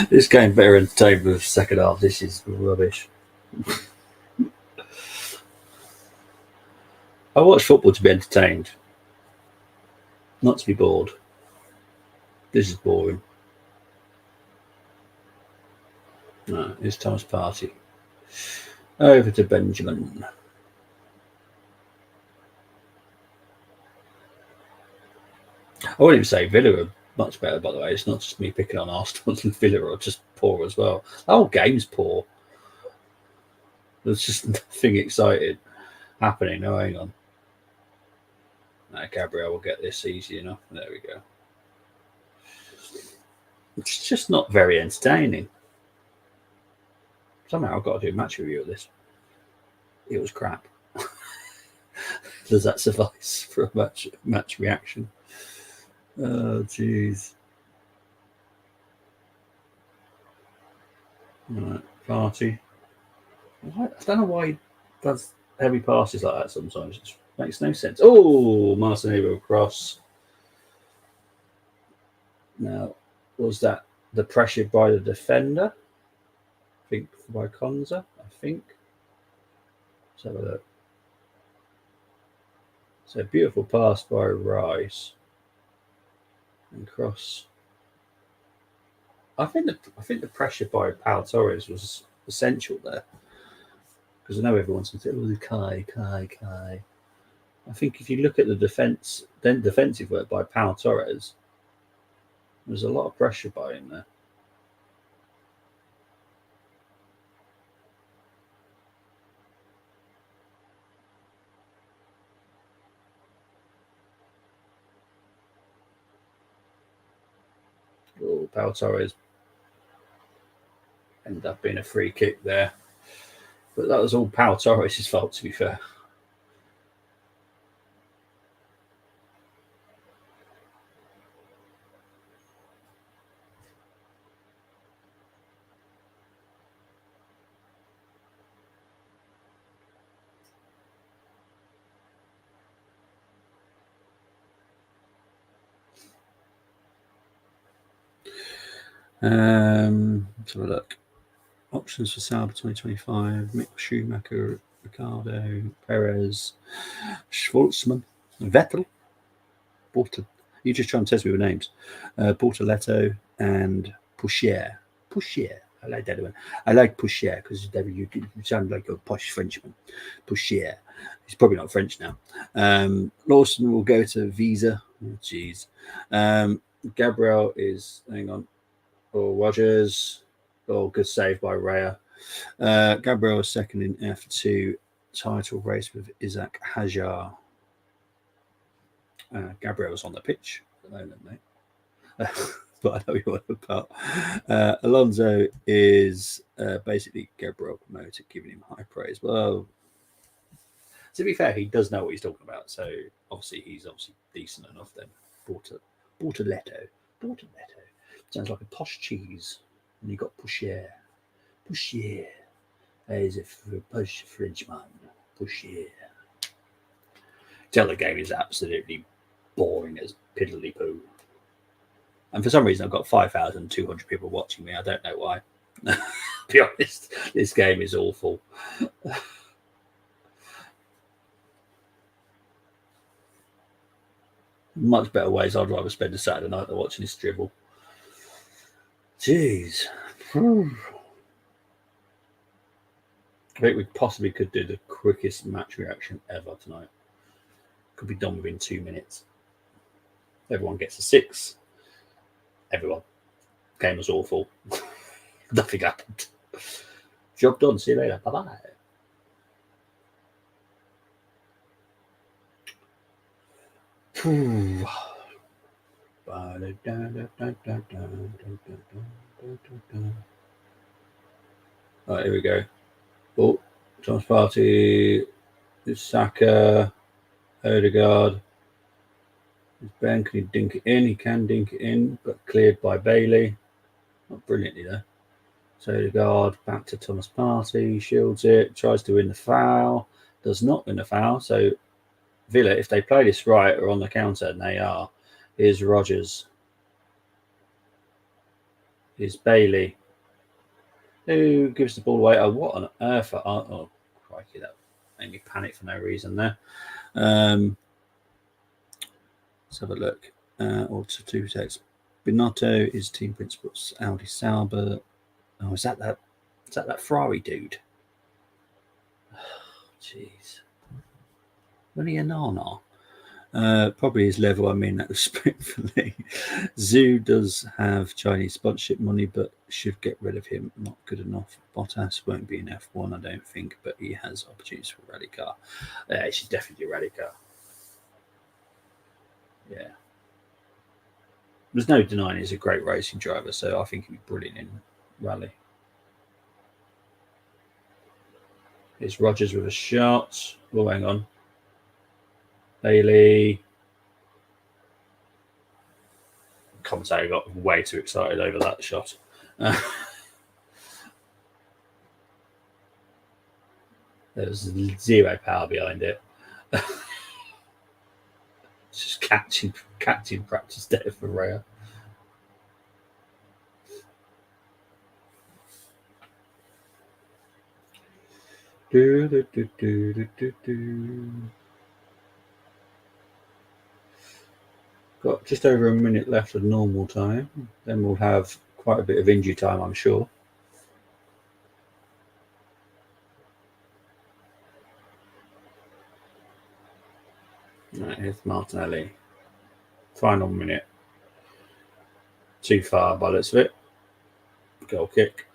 This game better entertained with the second half. This is rubbish. I watch football to be entertained, not to be bored. This is boring. No, it's Thomas Partey. Over to Benjamin. I wouldn't even say Villa are much better, by the way. It's not just me picking on Arsenal and Villa are just poor as well. The whole game's poor. There's just nothing exciting happening. Oh, hang on. No, Gabriel will get this easy enough. There we go. It's just not very entertaining. Somehow I've got to do a match review of this. It was crap. Does that suffice for a match reaction? Oh, jeez. Right, Partey. I don't know why he does heavy passes like that sometimes. It makes no sense. Oh, Martinelli cross. Now, was that the pressure by the defender? I think by Konza, I think. Let's have a look. So beautiful pass by Rice. And cross. I think the pressure by Pau Torres was essential there. Because I know everyone's going to say, Kai. I think if you look at the defensive work by Pau Torres, there's a lot of pressure by him there. Oh, Pau Torres ended up being a free kick there. But that was all Pau Torres' fault, to be fair. Let's have a look. Options for Sauber 2025: Mick Schumacher, Ricardo, Perez, Schwartzman, Vettel, You just try and test me with names. Bortoletto and Pouchier. I like that one. I like Pouchier because you sound like a posh Frenchman. Pouchier. He's probably not French now. Lawson will go to Visa. Oh, jeez. Gabriel is, hang on. or Rogers. Oh, good save by Raya. Gabriel second in F2 title race with Isaac Hajar. Gabriel's on the pitch at the moment, mate. But I know what about. Alonso is basically Gabriel promoted, giving him high praise. Well, to be fair, he does know what he's talking about, so he's decent enough then. Bortoletto. Sounds like a posh cheese. And you got Pushier. As if a posh Frenchman. Pushier. Tell the game is absolutely boring as piddly poo. And for some reason, I've got 5,200 people watching me. I don't know why. To be honest, this game is awful. Much better ways I'd rather spend a Saturday night than watching this dribble. Jeez. I think we possibly could do the quickest match reaction ever tonight. Could be done within 2 minutes. Everyone gets a 6. Everyone. Game was awful. Nothing happened. Job done. See you later. Bye-bye. Right, here we go. Oh, Thomas Partey, Saka, Odegaard. Ben, can he dink it in? He can dink it in, but cleared by Bailey. Not brilliantly though. So Odegaard back to Thomas Partey, shields it, tries to win the foul, does not win the foul. So Villa, if they play this right, are on the counter, and they are. Here's Rogers. Here's Bailey. Who gives the ball away? Oh, what on earth? Oh, crikey, that made me panic for no reason there. Let's have a look. Or to 2 seconds. Binotto is team principals. Audi Sauber. Oh, is that Ferrari dude? Jeez. Really a nana. Probably his level, I mean that respectfully. Zhu does have Chinese sponsorship money, but should get rid of him. Not good enough. Bottas won't be in F1, I don't think, but he has opportunities for rally car. He should definitely do rally car. Yeah. There's no denying he's a great racing driver, so I think he'd be brilliant in rally. Here's Rogers with a shot. Oh, hang on. Bailey. Commentator got way too excited over that shot. There's zero power behind it. It's just catching practice there for Raya. Got just over a minute left of normal time. Then we'll have quite a bit of injury time, I'm sure. Right, here's Martinelli. Final minute. Too far by the looks of it. Goal kick.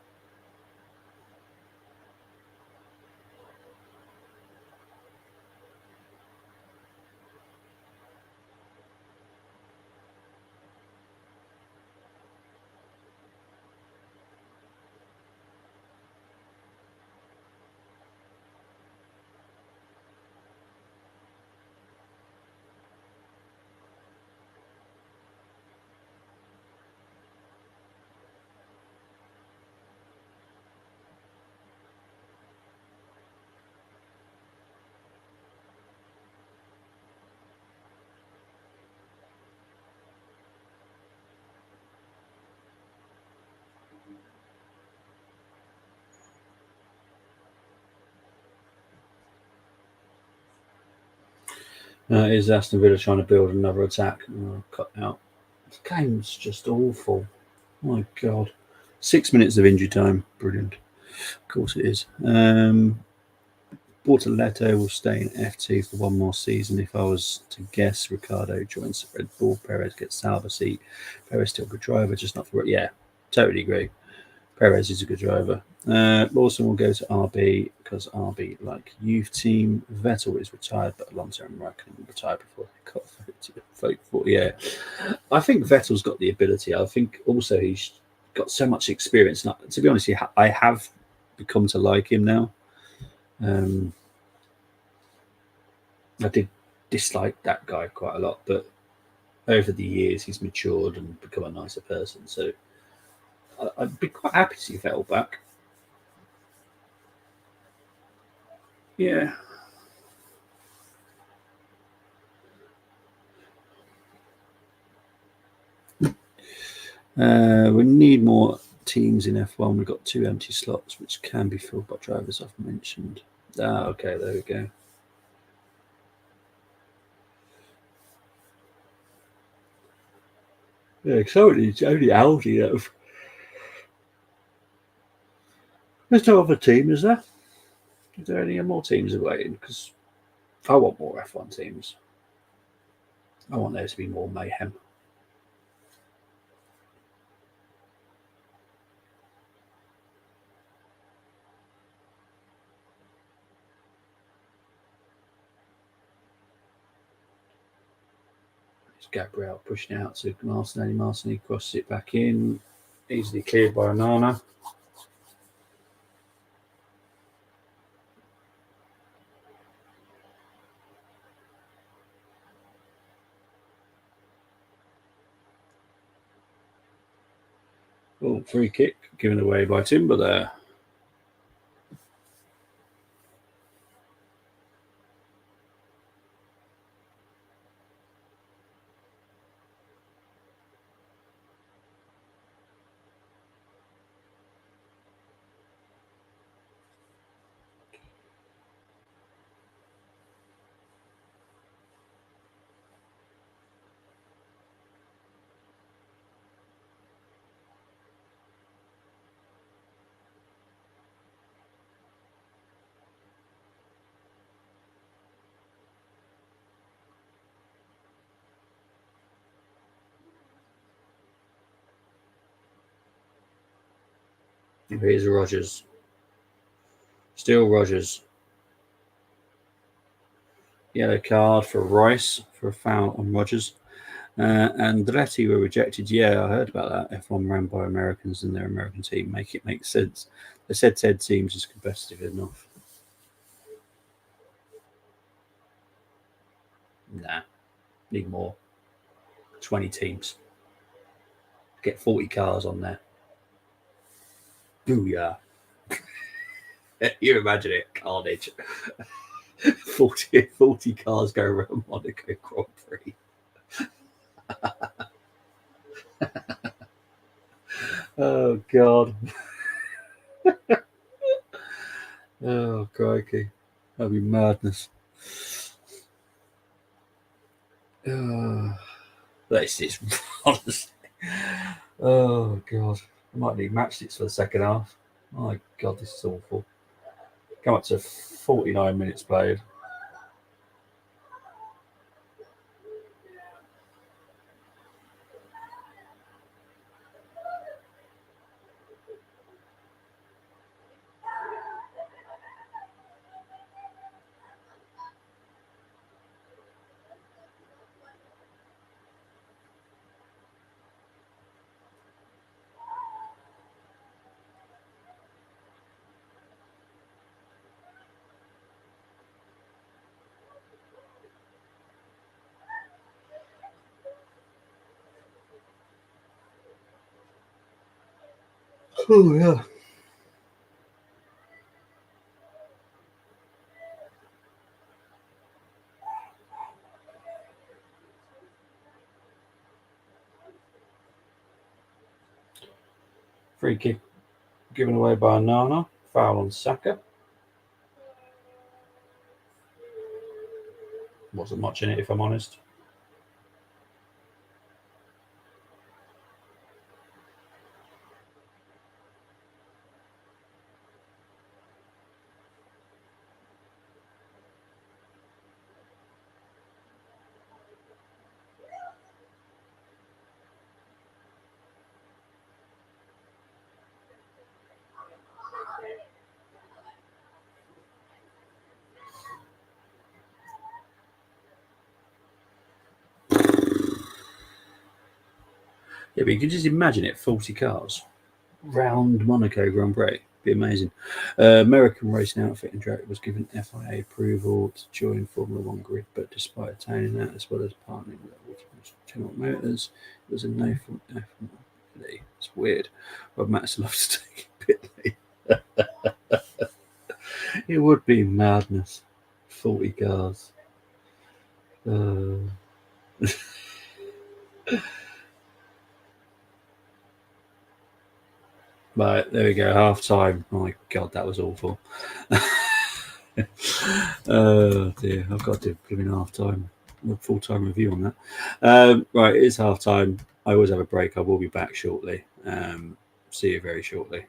Is Aston Villa trying to build another attack? Oh, cut out. This game's just awful. Oh my God. 6 minutes of injury time. Brilliant. Of course it is. Bortoletto will stay in F2 for one more season. If I was to guess, Ricardo joins Red Bull. Perez gets Sauber seat. Perez still a good driver, just not for it. Yeah. Totally agree. Perez is a good driver. Lawson will go to RB because RB, like youth team, Vettel is retired, but Alonso and Raikkonen retired before they got vote for. Yeah, I think Vettel's got the ability. I think also he's got so much experience. And to be honest, I have become to like him now. I did dislike that guy quite a lot, but over the years he's matured and become a nicer person. So I'd be quite happy to see Vettel back. Yeah. We need more teams in F1. We've got 2 empty slots, which can be filled by drivers I've mentioned. Okay, there we go. Yeah, currently it's only Audi. There's no other team, is there? Is there any more teams waiting? Because I want more F1 teams. I want there to be more mayhem. It's Gabriel pushing out to Martinelli. Martinelli crosses it back in. Easily cleared by Onana. Oh, free kick given away by Timber there. Here's Rogers. Still Rogers. Yellow card for Rice for a foul on Rogers. And Andretti were rejected. Yeah, I heard about that. F1 ran by Americans and their American team. Make it make sense. They said Ted teams is competitive enough. Nah, need more. 20 teams. Get 40 cars on there. Booyah. You imagine it, carnage. 40 cars go around Monaco Grand Prix. Oh, God. Oh, crikey. That'd be madness. This is honestly. Oh, God. I might need matchsticks for the second half. My God, this is awful. Come up to 49 minutes played. Oh, yeah. Free kick given away by Nana. Foul on Saka. Wasn't much in it, if I'm honest. Yeah, but you can just imagine it, 40 cars round Monaco Grand Prix. Be amazing. American Racing Outfit and Track was given FIA approval to join Formula One grid, but despite attaining that, as well as partnering with General Motors, it was a no from F1. It's weird. Rob Max loves to take a pit lead. It would be madness. 40 cars. Right, there we go. Half time. Oh my god, that was awful. Oh dear, I've got to do giving half time. A full time review on that. Right, it is half time. I always have a break. I will be back shortly. See you very shortly.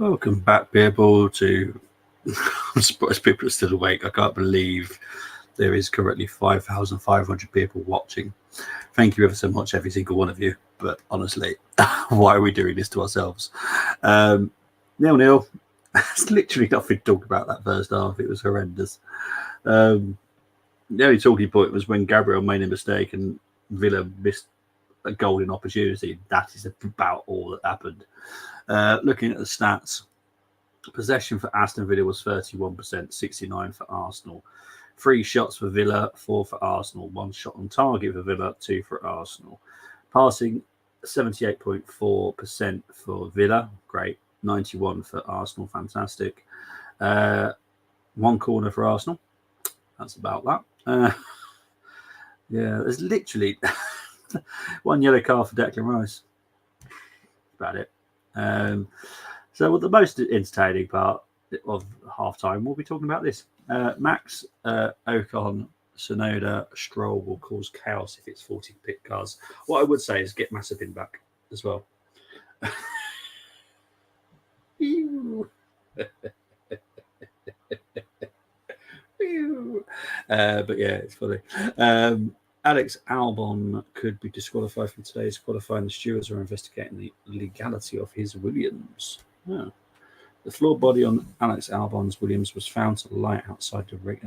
Welcome back, people, to I'm surprised people are still awake. I can't believe there is currently 5,500 people watching. Thank you ever so much, every single one of you. But honestly, why are we doing this to ourselves? 0-0. There's literally nothing to talk about that first half. It was horrendous. The only talking point was when Gabriel made a mistake and Villa missed a golden opportunity. That is about all that happened. Looking at the stats, possession for Aston Villa was 31%, 69 for Arsenal. 3 shots for Villa, 4 for Arsenal. 1 shot on target for Villa, 2 for Arsenal. Passing 78.4% for Villa, great. 91 for Arsenal, fantastic. 1 corner for Arsenal. That's about that. Yeah, there's literally 1 yellow card for Declan Rice. About it. So the most entertaining part of half-time, we'll be talking about this. Max, Ocon, Sonoda, Stroll will cause chaos if it's 40 pit cars. What I would say is get Massabin back as well. But yeah, it's funny. Alex Albon could be disqualified from today's qualifying. The stewards are investigating the legality of his Williams. Oh. The floor body on Alex Albon's Williams was found to lie outside the ring.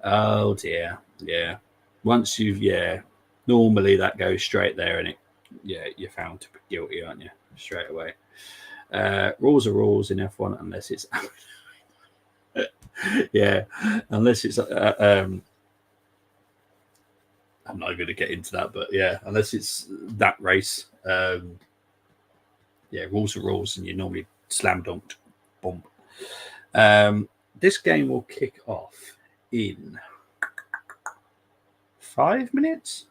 Oh dear. Yeah. Once normally that goes straight there, and you're found to be guilty, aren't you? Straight away. Rules are rules in F1 unless it's unless it's I'm not going to get into that, but yeah, unless it's that race, rules are rules, and you're normally slam dunked. Boom. This game will kick off in 5 minutes.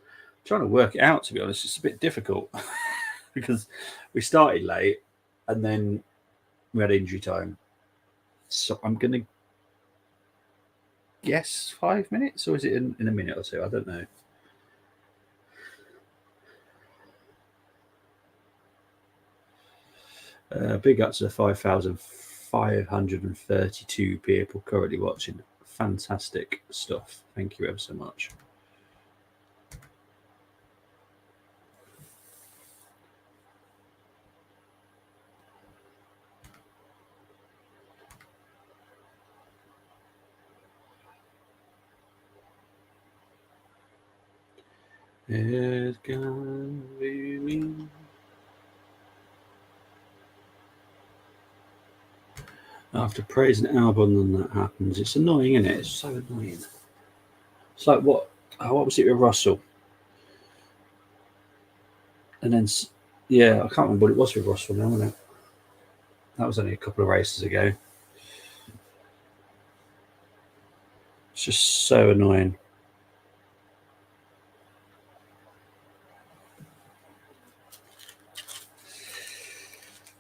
I'm trying to work it out, to be honest. It's a bit difficult because we started late and then we had injury time. So I'm going to guess 5 minutes, or is it in a minute or two? I don't know. Big up to the 5,532 people currently watching. Fantastic stuff. Thank you ever so much. It's gonna be me. After praising Albon, then that happens. It's annoying, isn't it? It's so annoying. It's like what was it with Russell? And then, I can't remember what it was with Russell now, wasn't it? That was only a couple of races ago. It's just so annoying.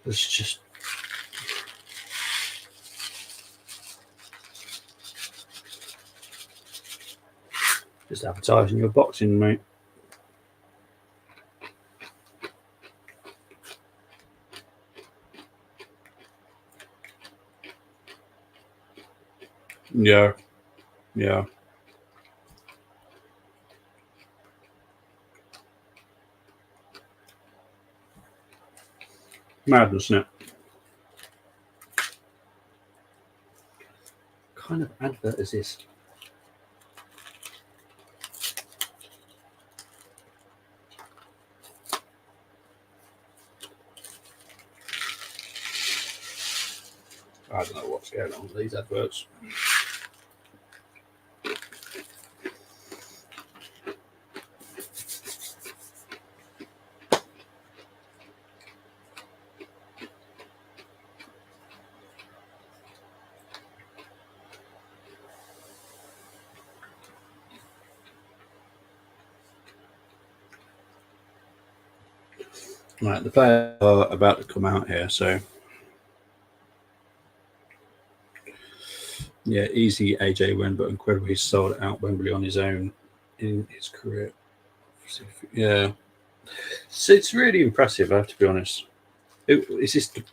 It's just advertising your boxing, mate. Yeah. Madness, isn't it? What kind of advert is this? I don't know what's going on with these adverts. Right, the players are about to come out here, so yeah, easy AJ win, but incredible he sold out Wembley on his own in his career. Yeah, so it's really impressive, I have to be honest. Is this the,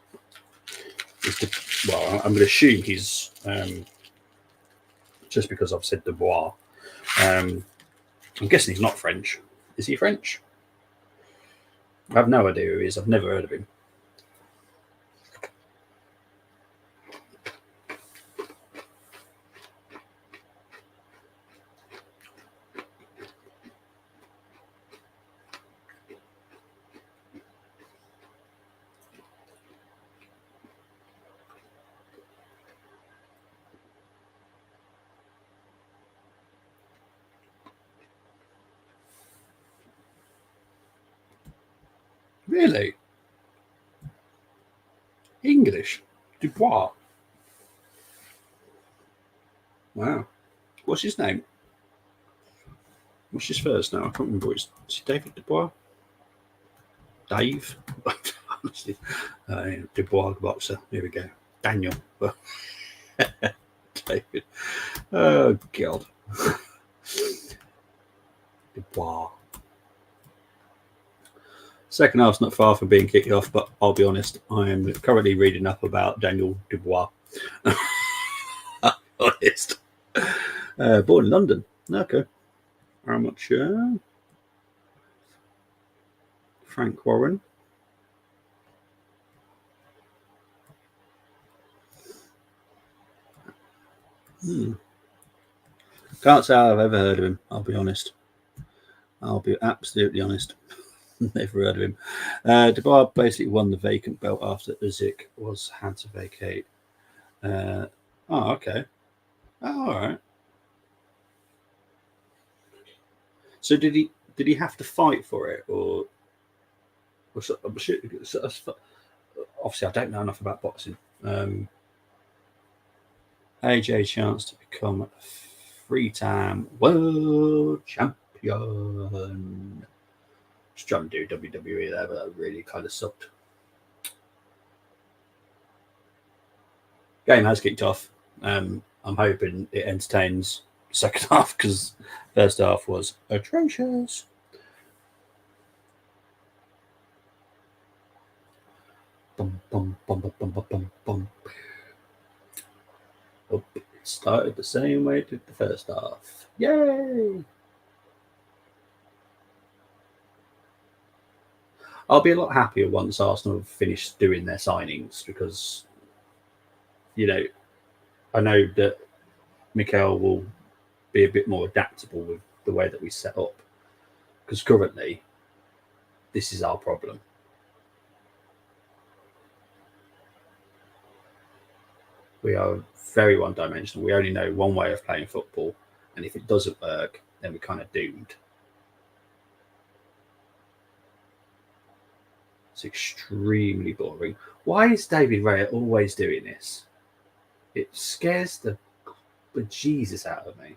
well, I'm going to assume he's just because I've said Dubois. I'm guessing he's not French. Is he French? I have no idea who he is. I've never heard of him. Really? English? Dubois? Wow. What's his name? What's his first name? I can't remember. Is it David Dubois? Dave? Dubois boxer. Here we go. Daniel. David. Oh, God. Dubois. Second half's not far from being kicked off, but I'll be honest, I am currently reading up about Daniel Dubois. Honest. Born in London. Okay. How much? Frank Warren. Can't say I've ever heard of him. I'll be honest. I'll be absolutely honest. Never heard of him. Dubois basically won the vacant belt after Usyk was had to vacate. Okay. Oh, all right. So did he have to fight for it, or obviously I don't know enough about boxing. AJ chance to become a 3-time world champion. Just trying to do WWE there, but that really kind of sucked. Game has kicked off. I'm hoping it entertains the second half because first half was atrocious. Bum, bum, bum, bum, bum, bum, bum. Oh, it started the same way it did the first half. Yay! I'll be a lot happier once Arsenal have finished doing their signings because, I know that Mikel will be a bit more adaptable with the way that we set up because currently this is our problem. We are very one-dimensional. We only know one way of playing football, and if it doesn't work, then we're kind of doomed. It's extremely boring. Why is David Raya always doing this? It scares the bejesus out of me.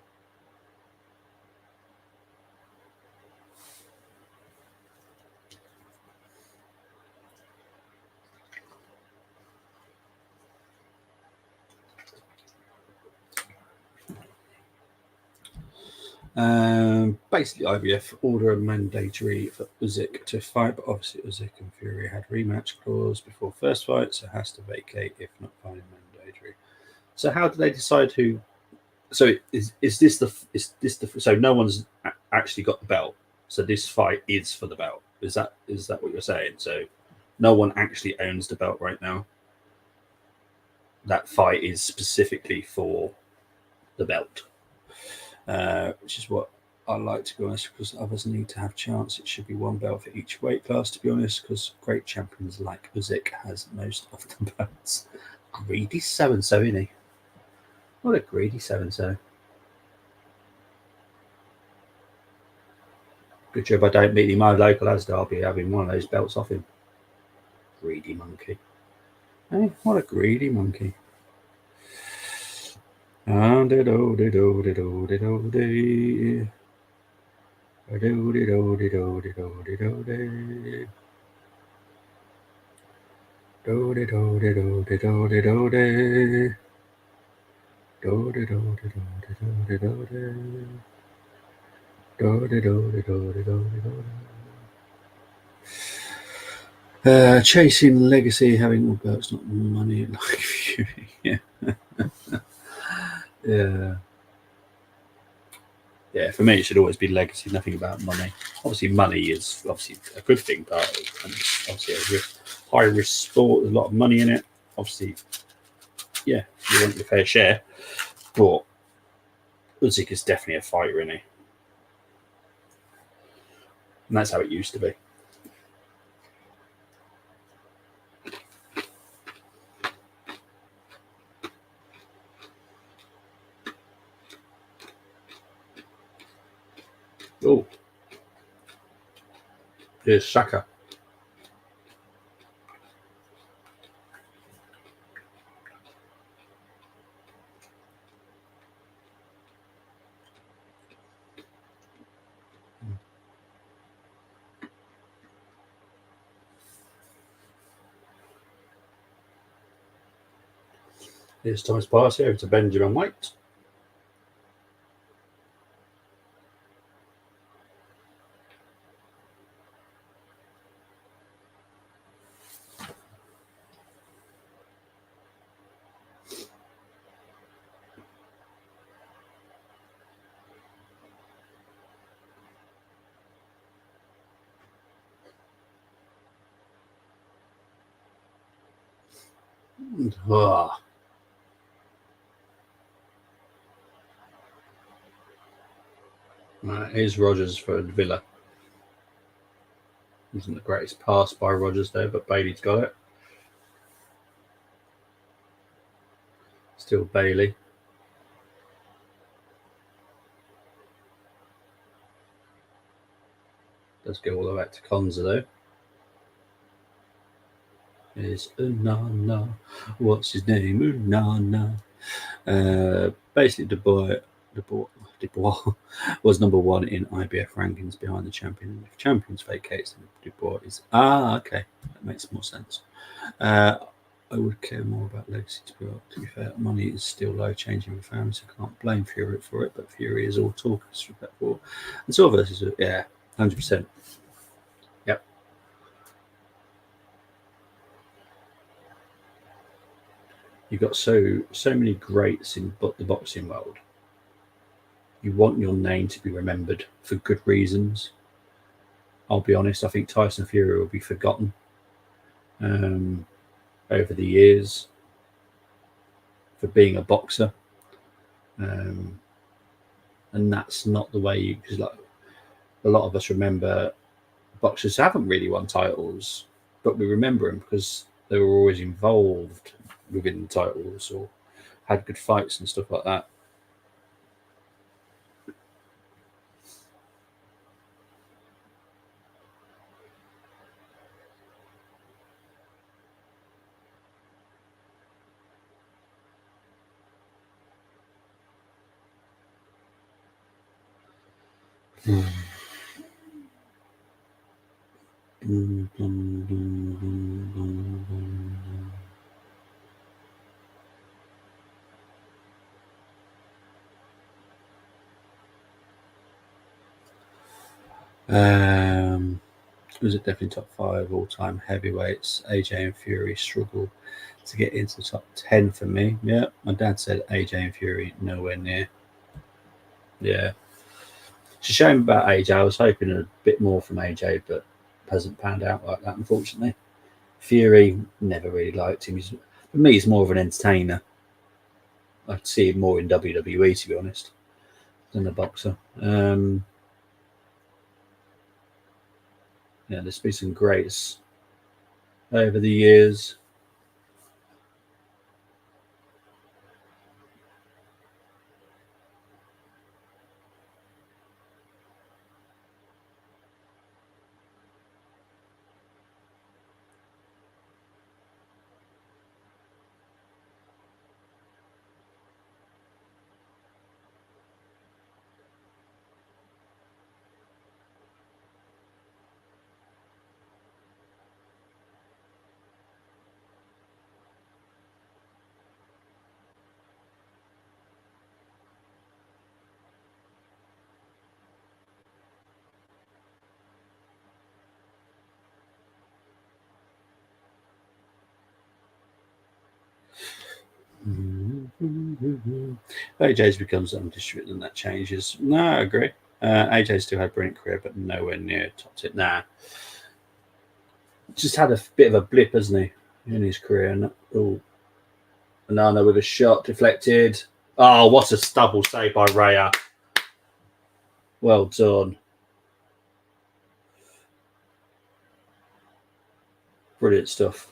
Basically, IBF order a mandatory for Usyk to fight, but obviously Usyk and Fury had rematch clause before first fight, so has to vacate if not finding mandatory. So how do they decide who? So is this the so no one's actually got the belt? So this fight is for the belt. Is that what you're saying? So no one actually owns the belt right now. That fight is specifically for the belt, which is what I like, to be honest, because others need to have chance. It should be one belt for each weight class, to be honest, because great champions like Usyk has most of the belts. Greedy so-and-so, isn't he? What a greedy so-and-so. Good job I don't meet him. My local Asda, I'll be having one of those belts off him. Greedy monkey. Hey, what a greedy monkey. Chasing legacy, having all belts, not money. Like Fury. Yeah, yeah, yeah. For me, it should always be legacy. Nothing about money. Obviously, money is obviously a good thing, but it's obviously a high risk sport. There's a lot of money in it. Obviously, yeah, you want your fair share. But Usyk is definitely a fighter, isn't he? And that's how it used to be. Oh, here's Saka. Here's Thomas Partey over to Benjamin White. Ah, here's Rodgers for Villa. Isn't the greatest pass by Rodgers there, but Bailey's got it. Still Bailey. Does go all the way back to Konza though. Is Unana. What's his name? Unana. Basically, Dubois was number one in IBF rankings behind the champion. If champions vacates, then Dubois is. Okay. That makes more sense. I would care more about legacy to be fair. Money is still low, changing with families, so I can't blame Fury for it, but Fury is all talk, respectful. And Silver versus, yeah, 100%. Yep. You've got so many greats in the boxing world. You want your name to be remembered for good reasons. I'll be honest, I think Tyson Fury will be forgotten um, over the years for being a boxer. Um, and that's not the way you, because like a lot of us remember boxers haven't really won titles, but we remember them because they were always involved within the titles or had good fights and stuff like that. Was it definitely top five all time heavyweights? AJ and Fury struggle to get into the top 10 for me. Yeah, my dad said AJ and Fury nowhere near. Yeah, it's a shame about AJ. I was hoping a bit more from AJ, but hasn't panned out like that, unfortunately. Fury never really liked him. For me, he's more of an entertainer. I'd see him more in WWE, to be honest, than a boxer. Yeah, there's been some greats over the years. AJ's becomes undistributed and that changes. No, I agree. AJ still had a brilliant career, but nowhere near topped it. Nah, just had a bit of a blip, hasn't he, in his career? And Anana with a shot deflected. Oh, what a stubble save by Raya. Well done. Brilliant stuff.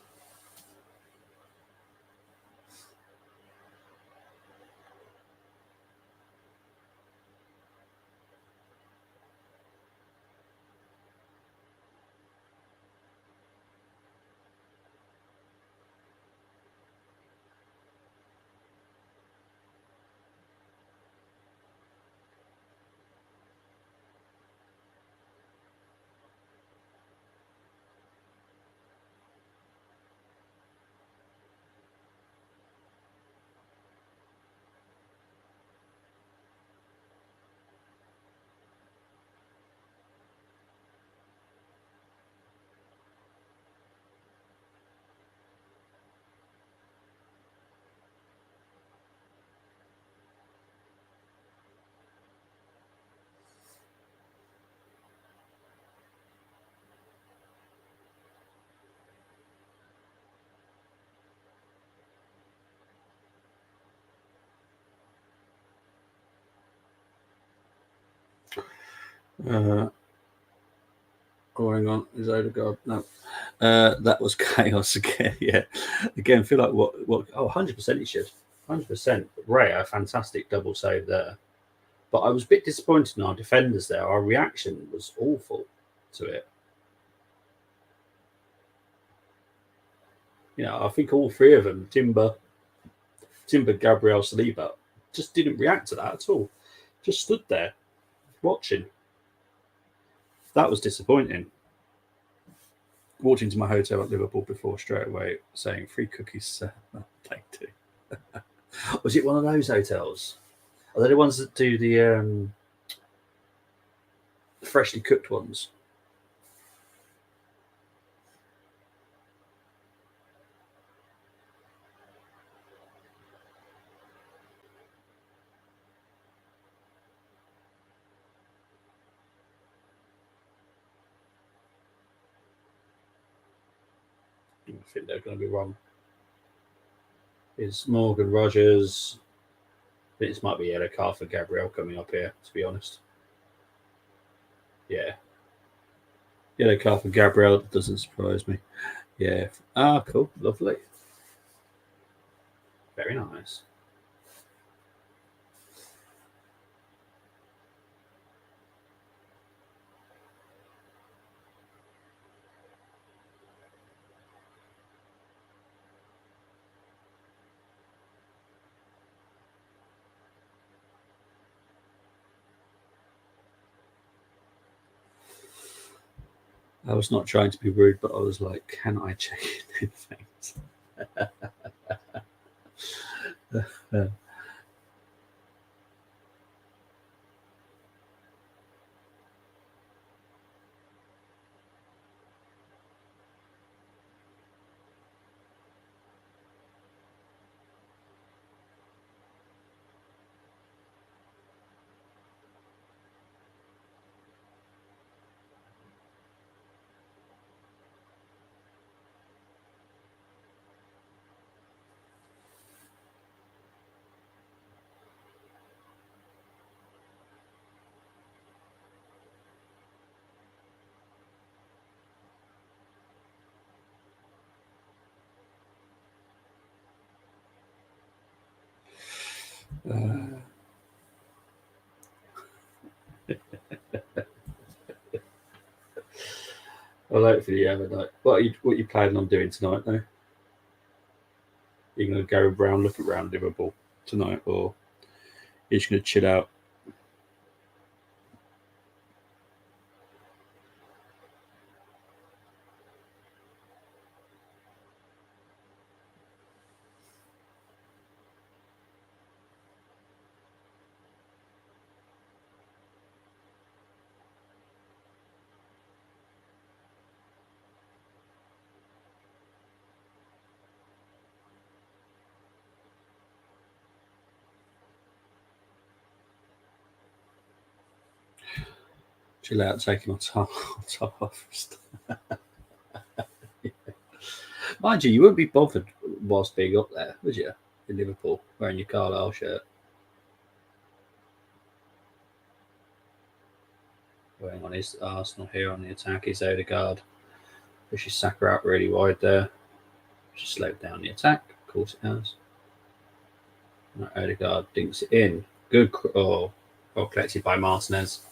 Hang on, is Odegaard? No, that was chaos again. Yeah, again, feel like what? Oh, 100% he should. 100%. Ray, a fantastic double save there. But I was a bit disappointed in our defenders there. Our reaction was awful to it. I think all three of them, Timber, Gabriel, Saliba, just didn't react to that at all. Just stood there watching. That was disappointing. Walked into my hotel at Liverpool before straight away saying free cookies, sir. Thank you. Was it one of those hotels? Are they the ones that do the freshly cooked ones? I think they're going to be wrong. Is Morgan Rogers? This might be yellow card for Gabriel coming up here, to be honest. Yeah. Yellow card for Gabriel doesn't surprise me. Yeah. Ah, cool. Lovely. Very nice. I was not trying to be rude, but I was like, can I check in things? Well, hopefully you have a night. What you planning on doing tonight, though? You're going to go around, look around Liverpool tonight, or you're just going to chill out? Chill out, taking my top off. Mind you, you wouldn't be bothered whilst being up there, would you? In Liverpool, wearing your Carlisle shirt. Going on his Arsenal here on the attack is Odegaard. Pushes Saka out really wide there. Just slowed down the attack. Of course it has. Odegaard dinks it in. Good. Oh, well collected by Martinez.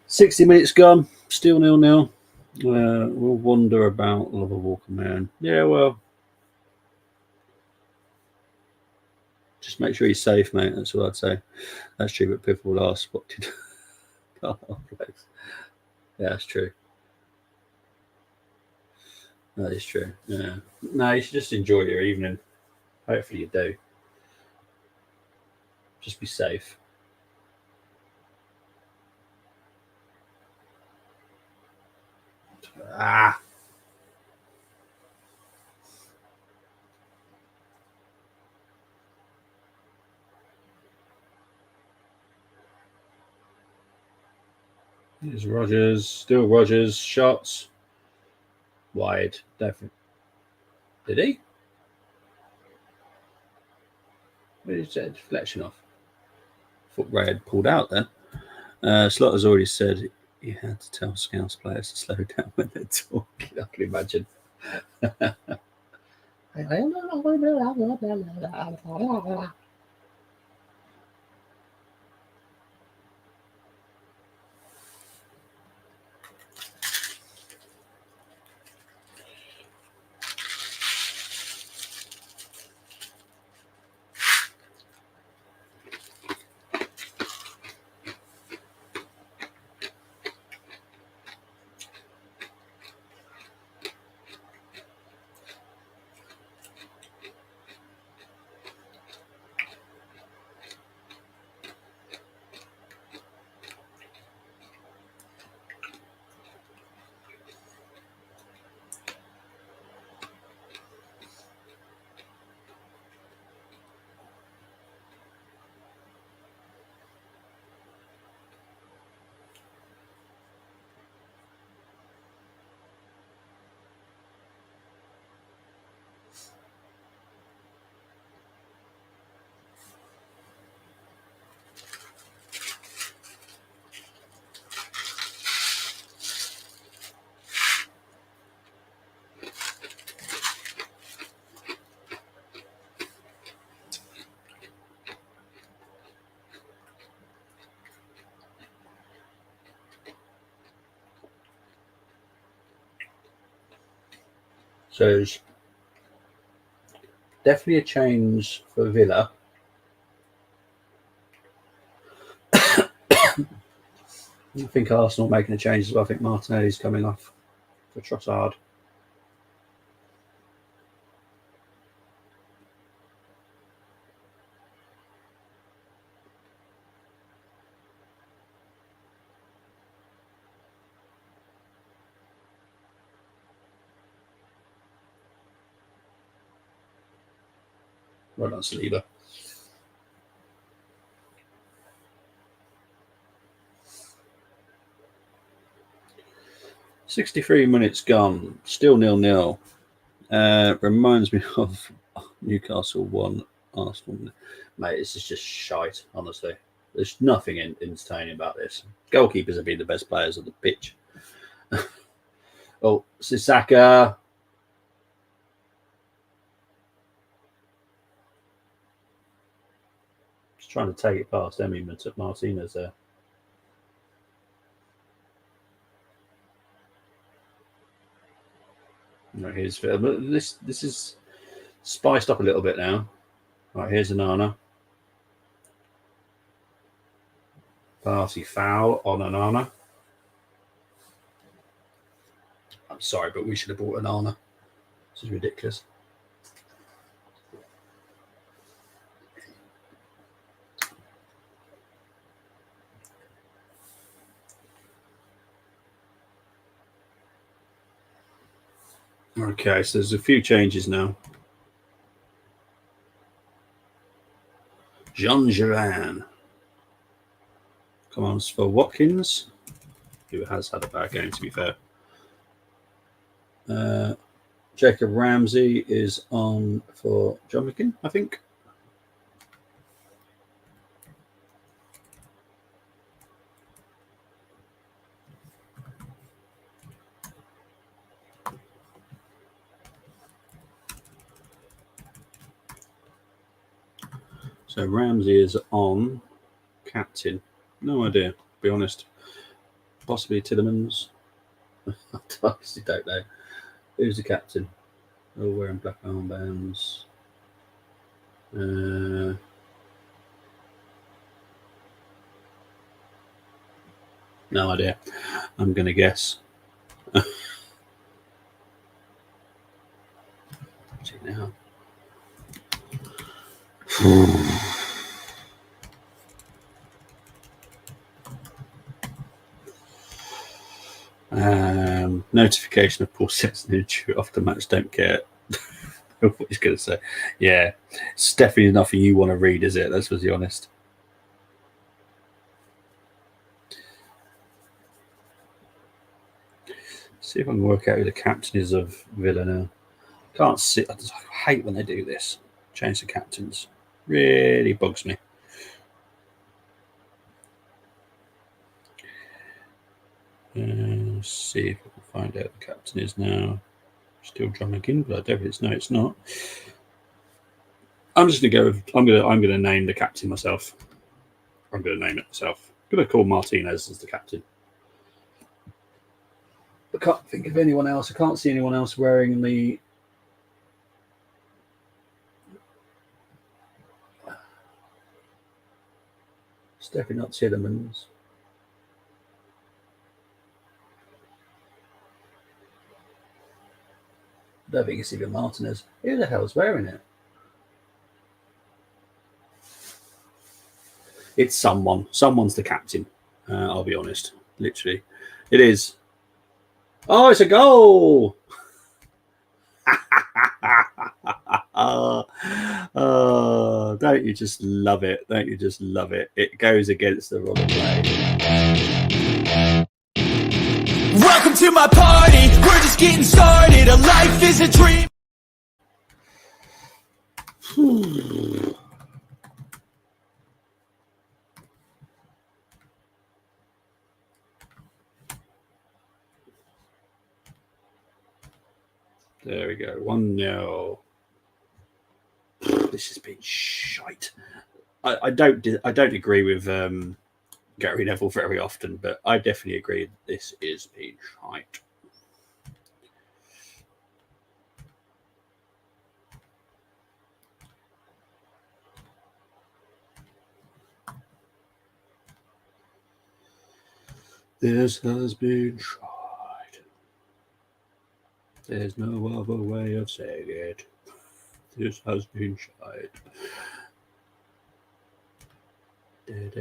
$60 gone. Still 0-0. We'll wonder about Oliver Walker-Man. Yeah, well, just make sure he's safe, mate. That's what I'd say. That's true, but people will ask, what did Yeah, that's true. That is true. Yeah. No, you should just enjoy your evening. Hopefully you do. Just be safe. Ah. Here's Rogers. Still Rogers. Shots. Wide. Definitely. Did he? Where did that deflection off? Thought Ray had pulled out then. Slotter's already said he had to tell Scouse players to slow down when they're talking. I can imagine. So there's definitely a change for Villa. I think Arsenal making a change as well. I think Martinelli's coming off for Trossard. Well done, Saliba. $63 gone. Still 0-0. Reminds me of Newcastle 1, Arsenal. Mate, this is just shite, honestly. There's nothing entertaining about this. Goalkeepers have been the best players on the pitch. Oh, Sissaka. Just trying to take it past Emmy Martinez there. Right, here's Phil. But this is spiced up a little bit now. Right, here's Anana. Party foul on Anana. I'm sorry, but we should have bought Anana. This is ridiculous. Okay, so there's a few changes now. Jean Giran commands for Watkins, who has had a bad game, to be fair. Jacob Ramsey is on for John McGinn, I think. So Ramsey is on captain. No idea, to be honest. Possibly Tillemans. I honestly don't know. Who's the captain? All wearing black armbands. No idea. I'm going to guess. What's it now? Notification of Paul Sexton off the match. Don't care what he's going to say. Yeah, it's definitely nothing you want to read, is it? Let's be honest. See if I can work out who the captain is of Villa now. Can't see. I hate when they do this. Change the captains. Really bugs me. Let's see if I can find out the captain is now. Still John McGinn, but I don't think it's no, it's not. I'm just gonna go with I'm gonna name the captain myself. I'm gonna name it myself. I'm gonna call Martinez as the captain. I can't think of anyone else. I can't see anyone else wearing the definitely not Tillemans. I don't think it's even Martinez. Who the hell's wearing it? It's someone. Someone's the captain. I'll be honest. Literally. It is. Oh, it's a goal! Oh, don't you just love it? Don't you just love it? It goes against the wrong way. Welcome to my party. We're just getting started. A life is a dream. There we go. 1-0. This has been shite. I don't agree with Gary Neville very often, but I definitely agree this is been shite. This has been shite. There's no other way of saying it. This has been shite. There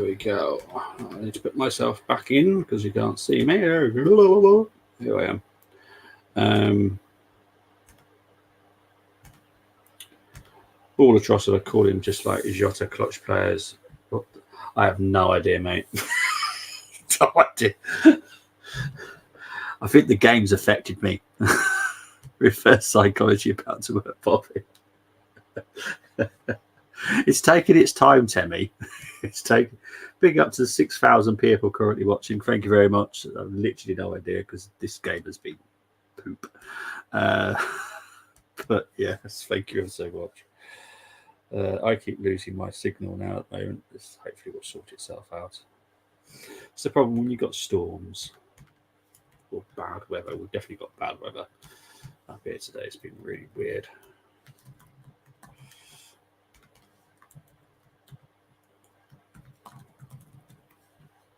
we go. I need to put myself back in because you can't see me. Here I am. All atrocity, I call him just like Jota clutch players. But I have no idea, mate. No idea. I think the game's affected me. Reverse psychology about to work, Bobby. It's taking its time, Temmie. It's taking big up to 6,000 people currently watching. Thank you very much. I've literally no idea because this game has been poop. But yes, thank you so much. I keep losing my signal now at the moment. This hopefully will sort itself out. It's the problem when you've got storms or bad weather. We've definitely got bad weather up here today. It's been really weird.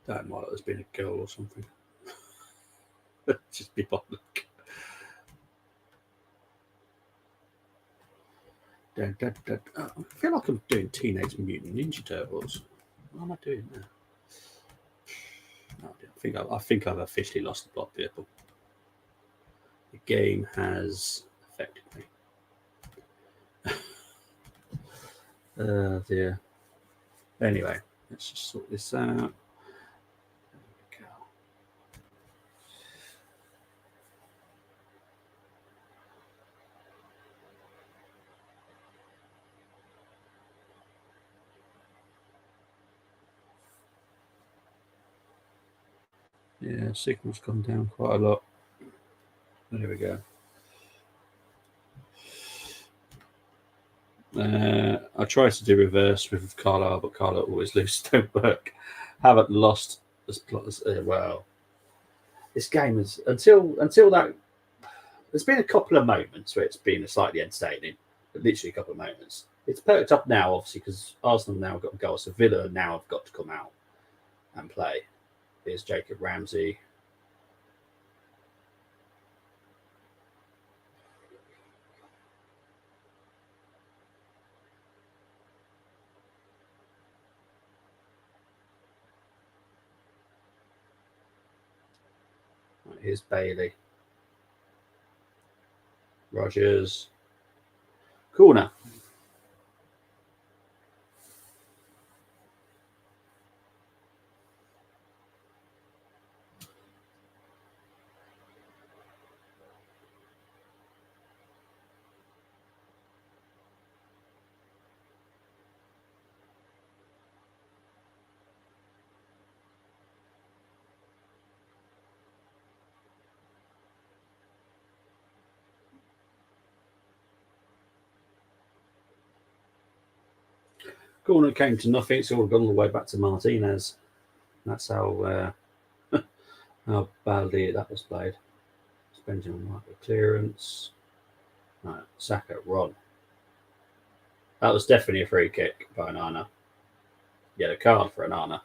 That might have been a girl or something. Just be bothered. I feel like I'm doing Teenage Mutant Ninja Turtles. What am I doing now? No, I think I've officially lost the plot, people. The game has affected me. Dear. Anyway, let's just sort this out. Yeah, signal's gone down quite a lot. There we go. I tried to do reverse with Carlisle, but Carlisle always loses. Don't work. Haven't lost as well. This game is until that. There's been a couple of moments where it's been slightly entertaining, but literally a couple of moments. It's perked up now, obviously, because Arsenal now got a goal. So Villa now have got to come out and play. Here's Jacob Ramsey. Here's Bailey. Rogers. Corner. Corner came to nothing. It's all gone all the way back to Martinez. That's how badly that was played. Benjamin Michael clearance. Right, Saka, Ron. That was definitely a free kick by Anana. Yellow card for Anana.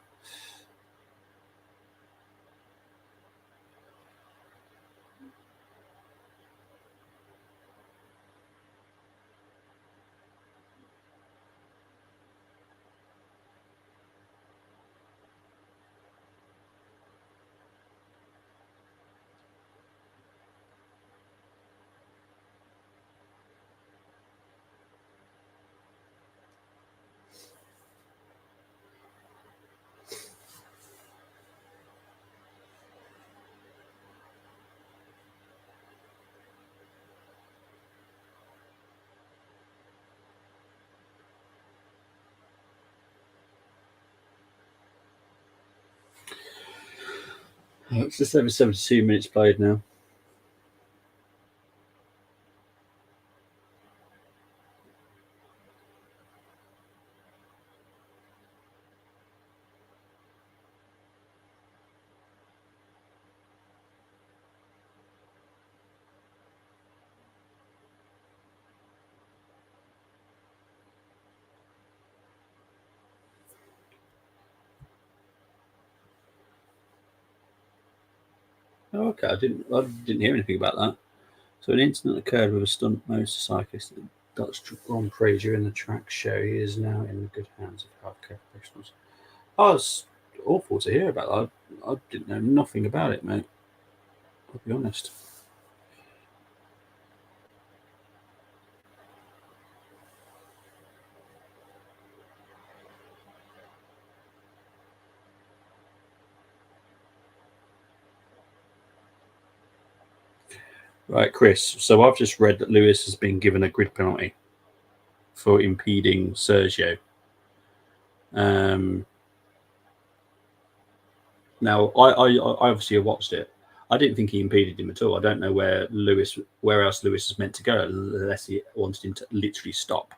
It's just over 72 minutes played now. Oh, okay, I didn't hear anything about that. So an incident occurred with a stunt motorcyclist at the Dutch Grand Prix during the track show. He is now in the good hands of healthcare professionals. I was awful to hear about that. I didn't know nothing about it, mate. I'll be honest. Right, Chris. So I've just read that Lewis has been given a grid penalty. for impeding Sergio. Now, I obviously watched it. I didn't think he impeded him at all. I don't know where else Lewis was meant to go, unless he wanted him to literally stop.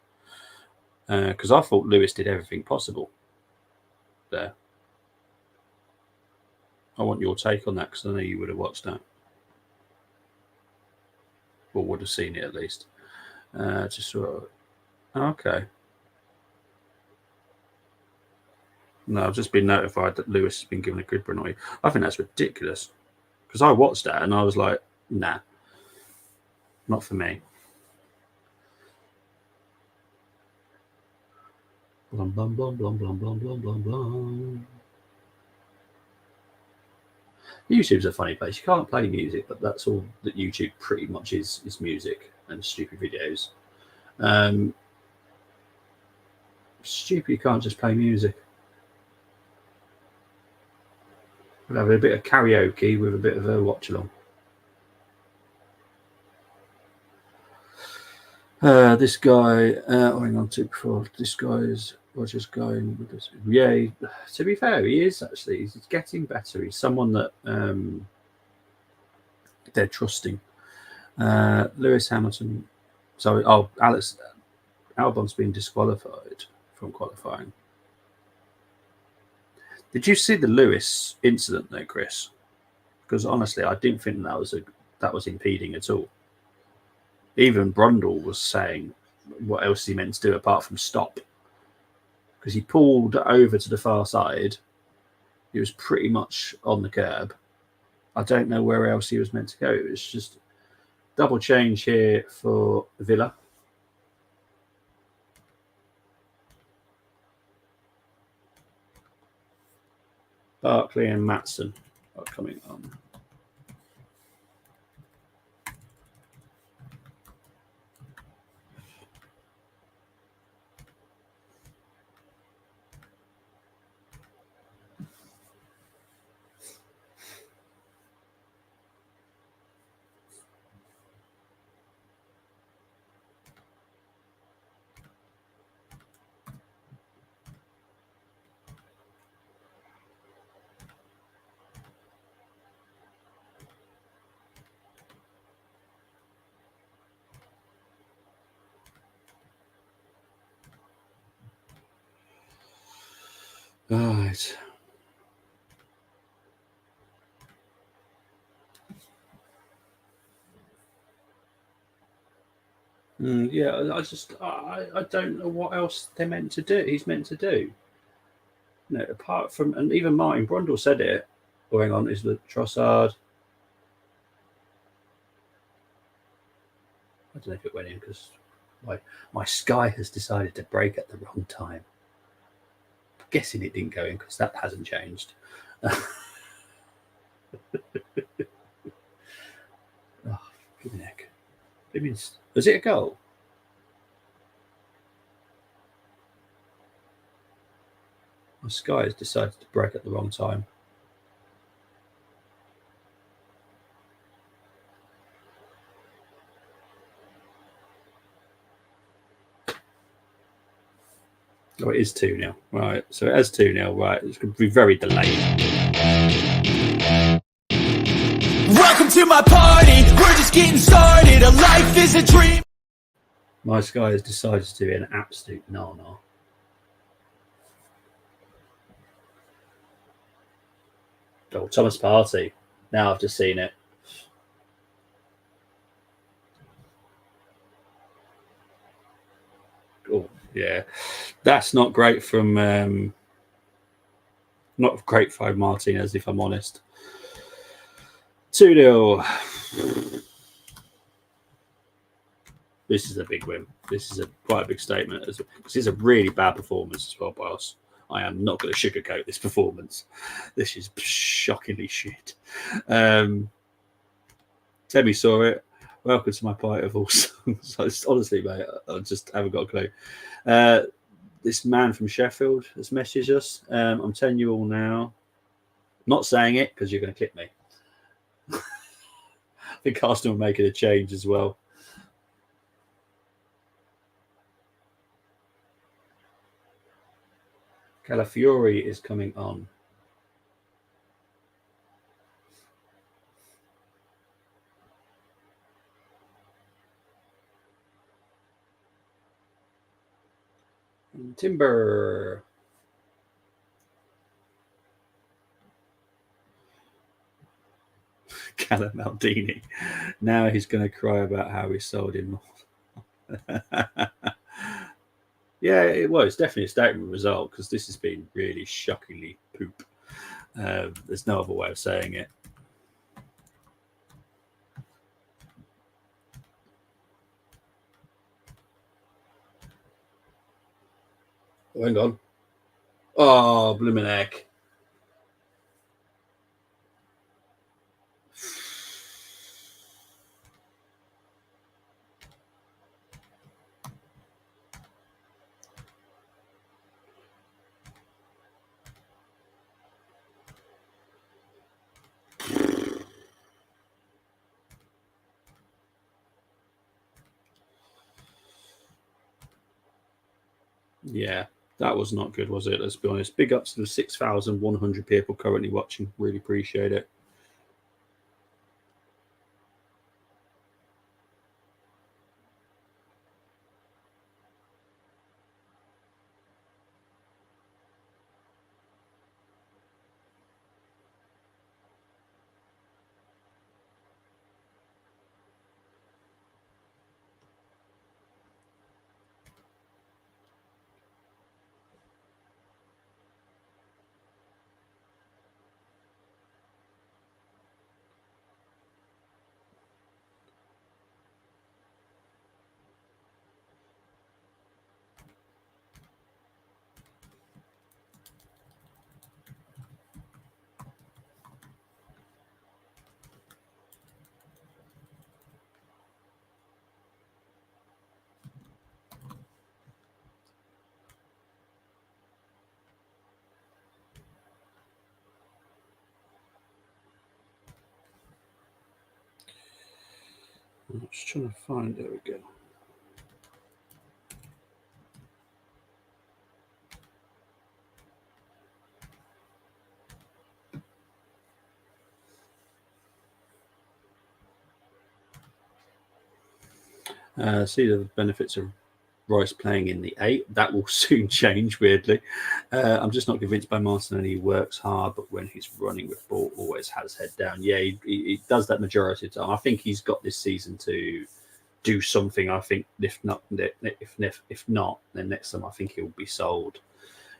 Because I thought Lewis did everything possible there. I want your take on that, because I know you would have watched that, or would have seen it at least. Just sort of, okay. No, I've just been notified that Lewis has been given a grid penalty. I think that's ridiculous, because I watched that and I was like, nah, not for me. Blum, blum, blum, blum, blum, blum, blum, blum, blum. YouTube's a funny place. You can't play music, but that's all that YouTube pretty much is music and stupid videos. Stupid, you can't just play music. We'll have a bit of karaoke with a bit of a watch-along. This guy, hang on, this guy is Roger's going with this. Yeah, to be fair, he is actually. He's getting better. He's someone that they're trusting. Lewis Hamilton, sorry, Alex Albon's been disqualified from qualifying. Did you see the Lewis incident there, Chris? Because honestly, I didn't think that was impeding at all. Even Brundle was saying, what else is he meant to do apart from stop? Because he pulled over to the far side. He was pretty much on the curb. I don't know where else he was meant to go. It was just double change here for Villa. Barkley and Matson are coming on. Right. Yeah, I don't know what else they're meant to do. He's meant to do. No, apart from, and even Martin Brundle said it. Going on is the Trossard. I don't know if it went in because my Sky has decided to break at the wrong time. I'm guessing it didn't go in because that hasn't changed. Oh, good neck. Was it a goal? My Sky has decided to break at the wrong time. Oh, it is 2-0. Right, so it is 2-0. Right, it's going to be very delayed. Welcome to my party. We're just getting started. A life is a dream. My Sky has decided to do an absolute no. Oh, Thomas Partey. Now I've just seen it. Oh, yeah. That's not great from not great for Martinez, if I'm honest. 2-0. This is a big win. This is quite a big statement, because it's a really bad performance as well by us. I am not going to sugarcoat this performance. This is shockingly shit. Temi saw it. Welcome to my pint of all songs. Honestly, mate, I just haven't got a clue. This man from Sheffield has messaged us. I'm telling you all now. Not saying it because you're going to clip me. I think Aston are making a change as well. Calafiori is coming on. Timber. Callum Maldini. Now he's going to cry about how we sold him. Yeah, it's definitely a statement result because this has been really shockingly poop. There's no other way of saying it. Oh, hang on. Oh, blooming heck. Yeah, that was not good, was it? Let's be honest. Big ups to the 6,100 people currently watching. Really appreciate it. I'm just trying to find. There we go. See the benefits of Rice playing in the 8. That will soon change, weirdly. I'm just not convinced by Martinelli. He works hard, but when he's running with ball, always has head down. Yeah, he does that majority of the time. I think he's got this season to do something. I think if not, then next time I think he'll be sold.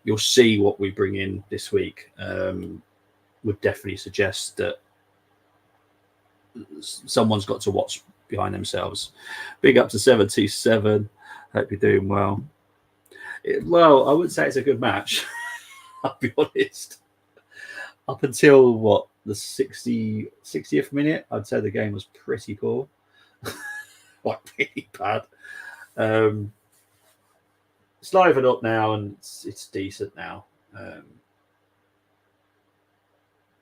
You'll see what we bring in this week. Would definitely suggest that someone's got to watch behind themselves. Big up to 77. Hope you're doing well. Well, I wouldn't say it's a good match. I'll be honest. Up until the 60th minute, I'd say the game was pretty poor. Like really bad. It's livened up now and it's decent now.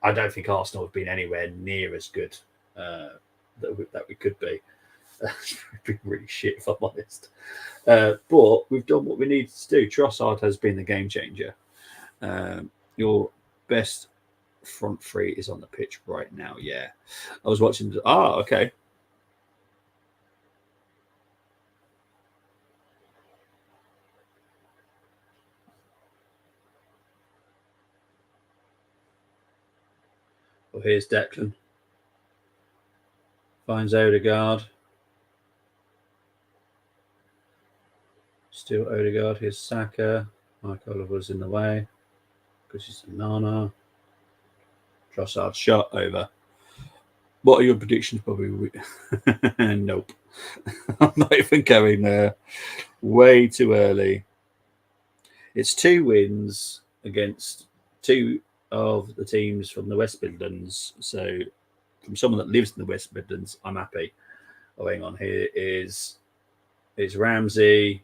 I don't think Arsenal have been anywhere near as good that we could be. It's been really shit, if I'm honest. But we've done what we needed to do. Trossard has been the game changer. Your best front three is on the pitch right now. Yeah, I was watching. Okay. Well, here's Declan. Finds Odegaard. Still Odegaard. Here's Saka. Mike Oliver's in the way because he's a Nana. Trossard shot over. What are your predictions? Probably nope. I'm not even going there. Way too early. It's 2 wins against 2 of the teams from the West Midlands. So, from someone that lives in the West Midlands, I'm happy. Oh, hang on. Here is Ramsey.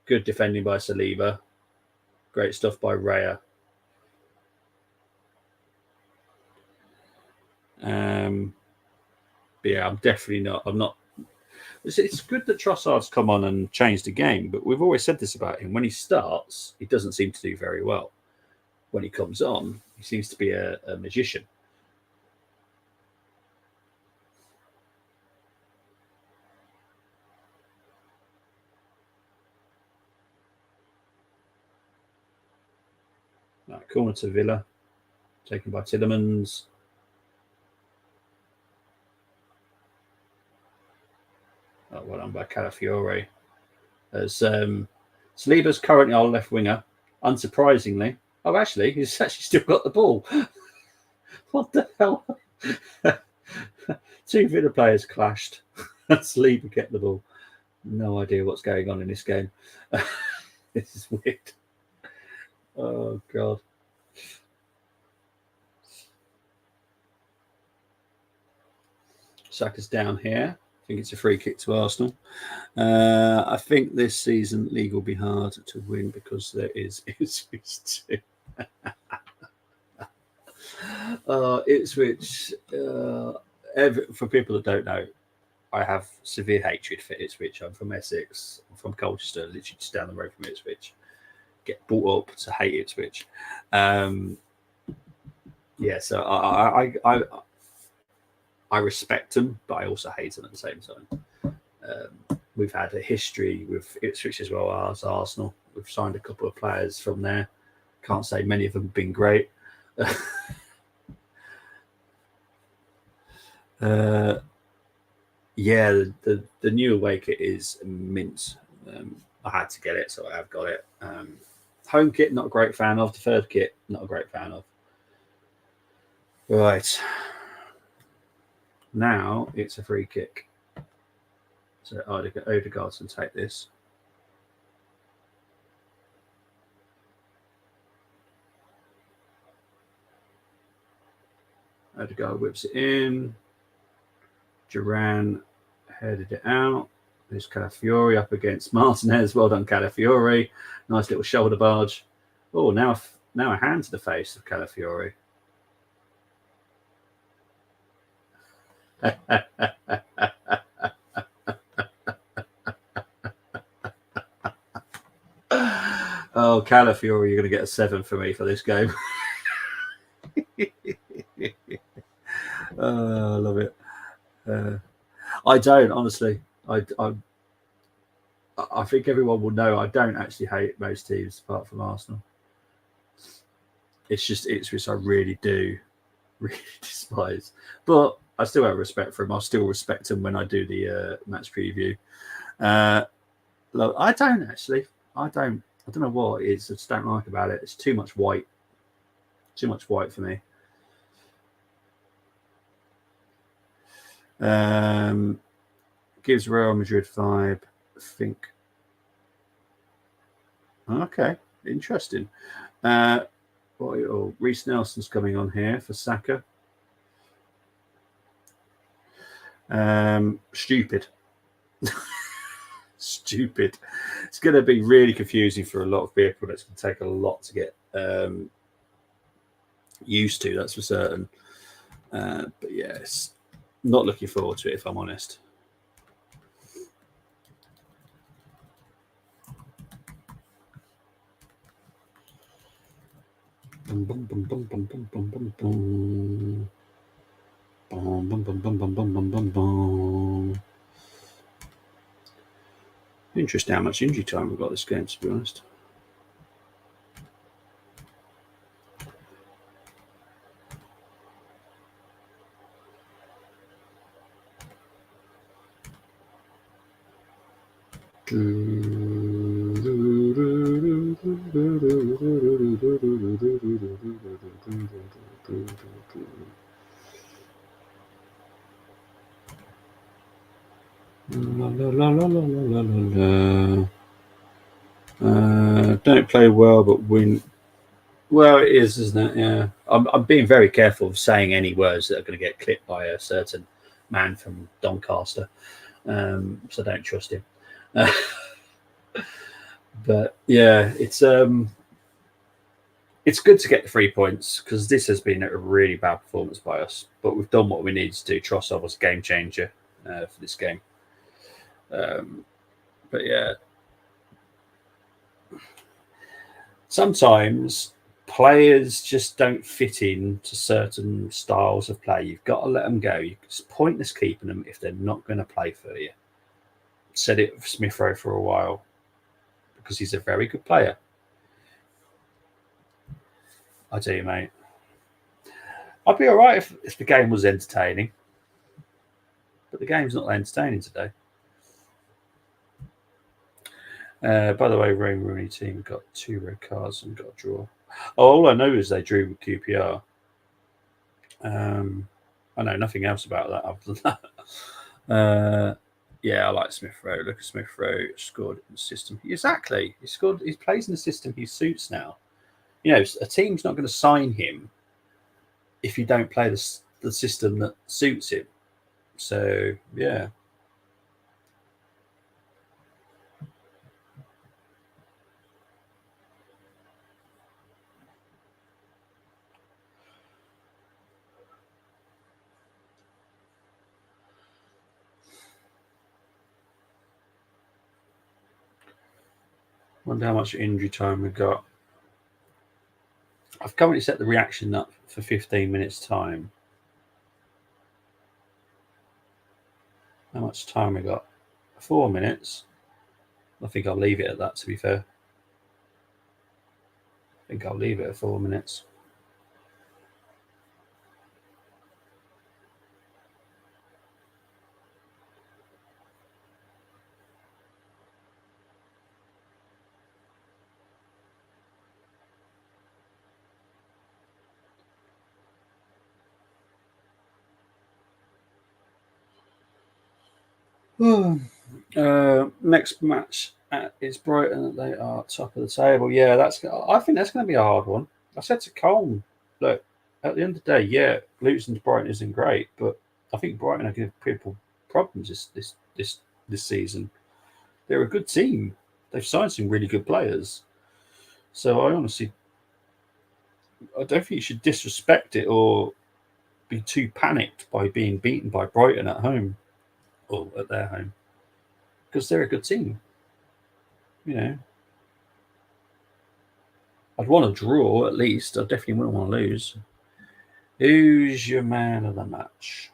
Good defending by Saliba. Great stuff by Raya. But yeah, I'm definitely not. I'm not. It's good that Trossard's come on and changed the game, but we've always said this about him. When he starts, he doesn't seem to do very well. When he comes on, he seems to be a magician. Right, corner to Villa, taken by Tillemans. Oh, well done by Calafiore. As Saliba's currently our left winger, unsurprisingly. Oh, actually, he's actually still got the ball. What the hell? Two Villa players clashed. Saliba get the ball. No idea what's going on in this game. This is weird. Oh, God. Saka's down here. I think it's a free kick to Arsenal. I think this season league will be hard to win because there is Ipswich too. Ipswich, for people that don't know, I have severe hatred for Ipswich. I'm from Essex. I'm from Colchester, literally just down the road from Ipswich. Get brought up to hate Ipswich. So I respect them, but I also hate them at the same time. We've had a history with Ipswich as well as Arsenal. We've signed a couple of players from there. Can't say many of them have been great. The new away kit is mint. I had to get it, so I have got it. Home kit, not a great fan of. The third kit, not a great fan of. Right. Now it's a free kick. So Odegaard can take this. Odegaard whips it in. Duran headed it out. There's Calafiore up against Martinez. Well done, Calafiore. Nice little shoulder barge. Oh, now a hand to the face of Calafiore. Oh, Calafiore, you're going to get a 7 for me for this game. Oh, I love it. I don't, honestly. I think everyone will know I don't actually hate most teams apart from Arsenal. It's just Ipswich I really do despise. But I still have respect for him. I'll still respect him when I do the match preview. Look, I don't actually. I don't know what it is. I just don't like about it. It's too much white. Too much white for me. Gives Real Madrid vibe. I think. Okay, interesting. Reece Nelson's coming on here for Saka. Stupid. Stupid. It's going to be really confusing for a lot of people. It's going to take a lot to get used to, that's for certain. But yes, not looking forward to it, if I'm honest. Bum, bum, bum, bum, bum, bum, bum, bum, bum. Bum, bum, bum, bum, bum, bum, bum, bum. Interesting how much injury time we've got this game, to be honest. Don't play well, but win. Well, it is, isn't it? Yeah. I'm being very careful of saying any words that are going to get clipped by a certain man from Doncaster. So don't trust him. But yeah, it's good to get the 3 points because this has been a really bad performance by us. But we've done what we needed to do. Trossard was a game changer for this game. But yeah, sometimes players just don't fit in to certain styles of play. You've got to let them go. It's pointless keeping them if they're not going to play for you. Said it for Smith Rowe for a while because he's a very good player. I do, mate. I'd be all right if the game was entertaining, but the game's not entertaining today. By the way, Wayne Rooney team got 2 red cards and got a draw. Oh, all I know is they drew with QPR. I know nothing else about that other than that. Yeah, I like Smith Rowe. Look at Smith Rowe scored in the system. Exactly. He scored. He plays in the system he suits now. You know, a team's not going to sign him if you don't play the system that suits him. So yeah. Wonder how much injury time we got. I've currently set the reaction up for 15 minutes time. How much time we got? 4 minutes. I think I'll leave it at that, to be fair. I think I'll leave it at 4 minutes. Next match is Brighton. They are top of the table. Yeah, I think that's going to be a hard one. I said to Colm, look, at the end of the day, yeah, losing to Brighton isn't great, but I think Brighton are giving people problems this season. They're a good team. They've signed some really good players. So I don't think you should disrespect it or be too panicked by being beaten by Brighton at home or at their home, because they're a good team. You know, I'd want to draw at least. I definitely wouldn't want to lose. Who's your man of the match?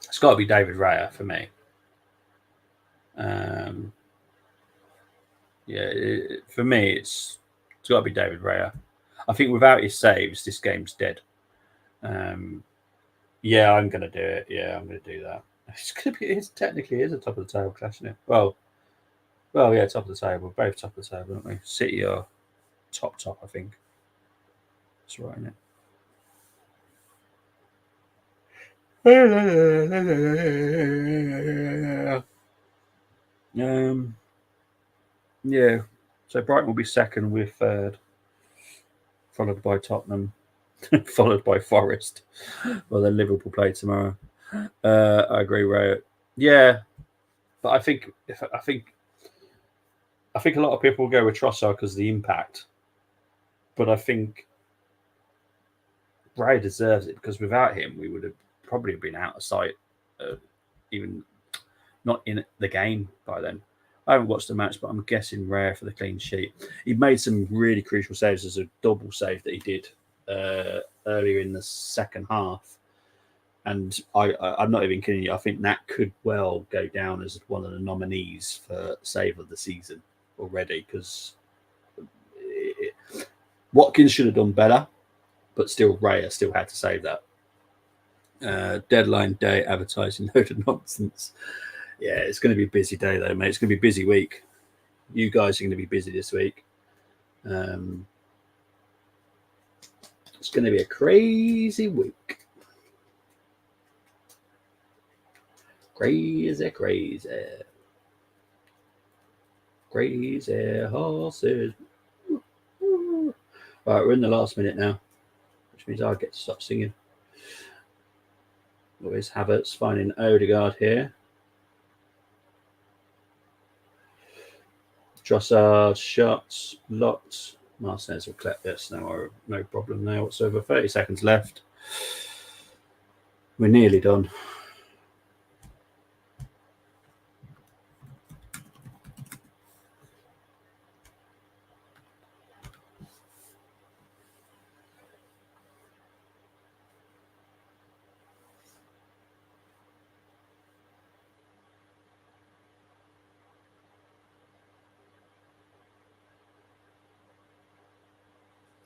It's got to be David Raya for me. For me, it's got to be David Raya. I think without his saves, this game's dead. Yeah, I'm going to do it. Yeah, I'm going to do that. It's going to be. It technically is a top of the table clash, isn't it? Well, yeah, top of the table. Both top of the table, aren't we? City are top, I think. That's right, isn't it? Yeah. So Brighton will be second with third, followed by Tottenham, followed by Forest. Well, then Liverpool play tomorrow. I agree, Ray. Yeah, but I think a lot of people will go with Trossard because of the impact. But I think Ray deserves it because without him, we would have probably been out of sight, even not in the game by then. I haven't watched the match, but I'm guessing Rare for the clean sheet. He made some really crucial saves. There's a double save that he did earlier in the second half. And I'm not even kidding you. I think that could well go down as one of the nominees for save of the season already, because Watkins should have done better, but still, Raya still had to save that. Deadline day advertising, load of nonsense. Yeah, it's going to be a busy day though, mate. It's going to be a busy week. You guys are going to be busy this week. It's going to be a crazy week. Crazy horses. Right, we're in the last minute now, which means I get to stop singing. Always Havertz finding Odegaard here. Trossard shots blocked. Martinez will collect this. No problem there whatsoever. 30 seconds left. We're nearly done.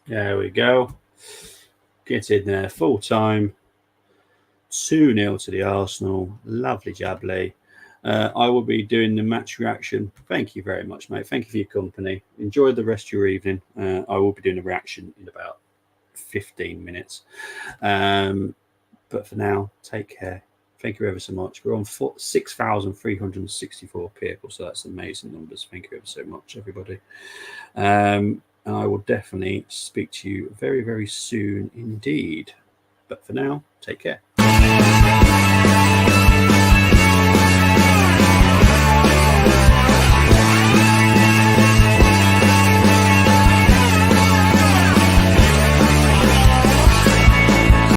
There we go. Get in there full time. 2-0 to the Arsenal. Lovely jubbly. I will be doing the match reaction. Thank you very much, mate. Thank you for your company. Enjoy the rest of your evening. I will be doing a reaction in about 15 minutes. But for now, take care. Thank you ever so much. We're on 6,364 people, so that's amazing numbers. Thank you ever so much, everybody. And I will definitely speak to you very, very soon indeed. But for now, take care.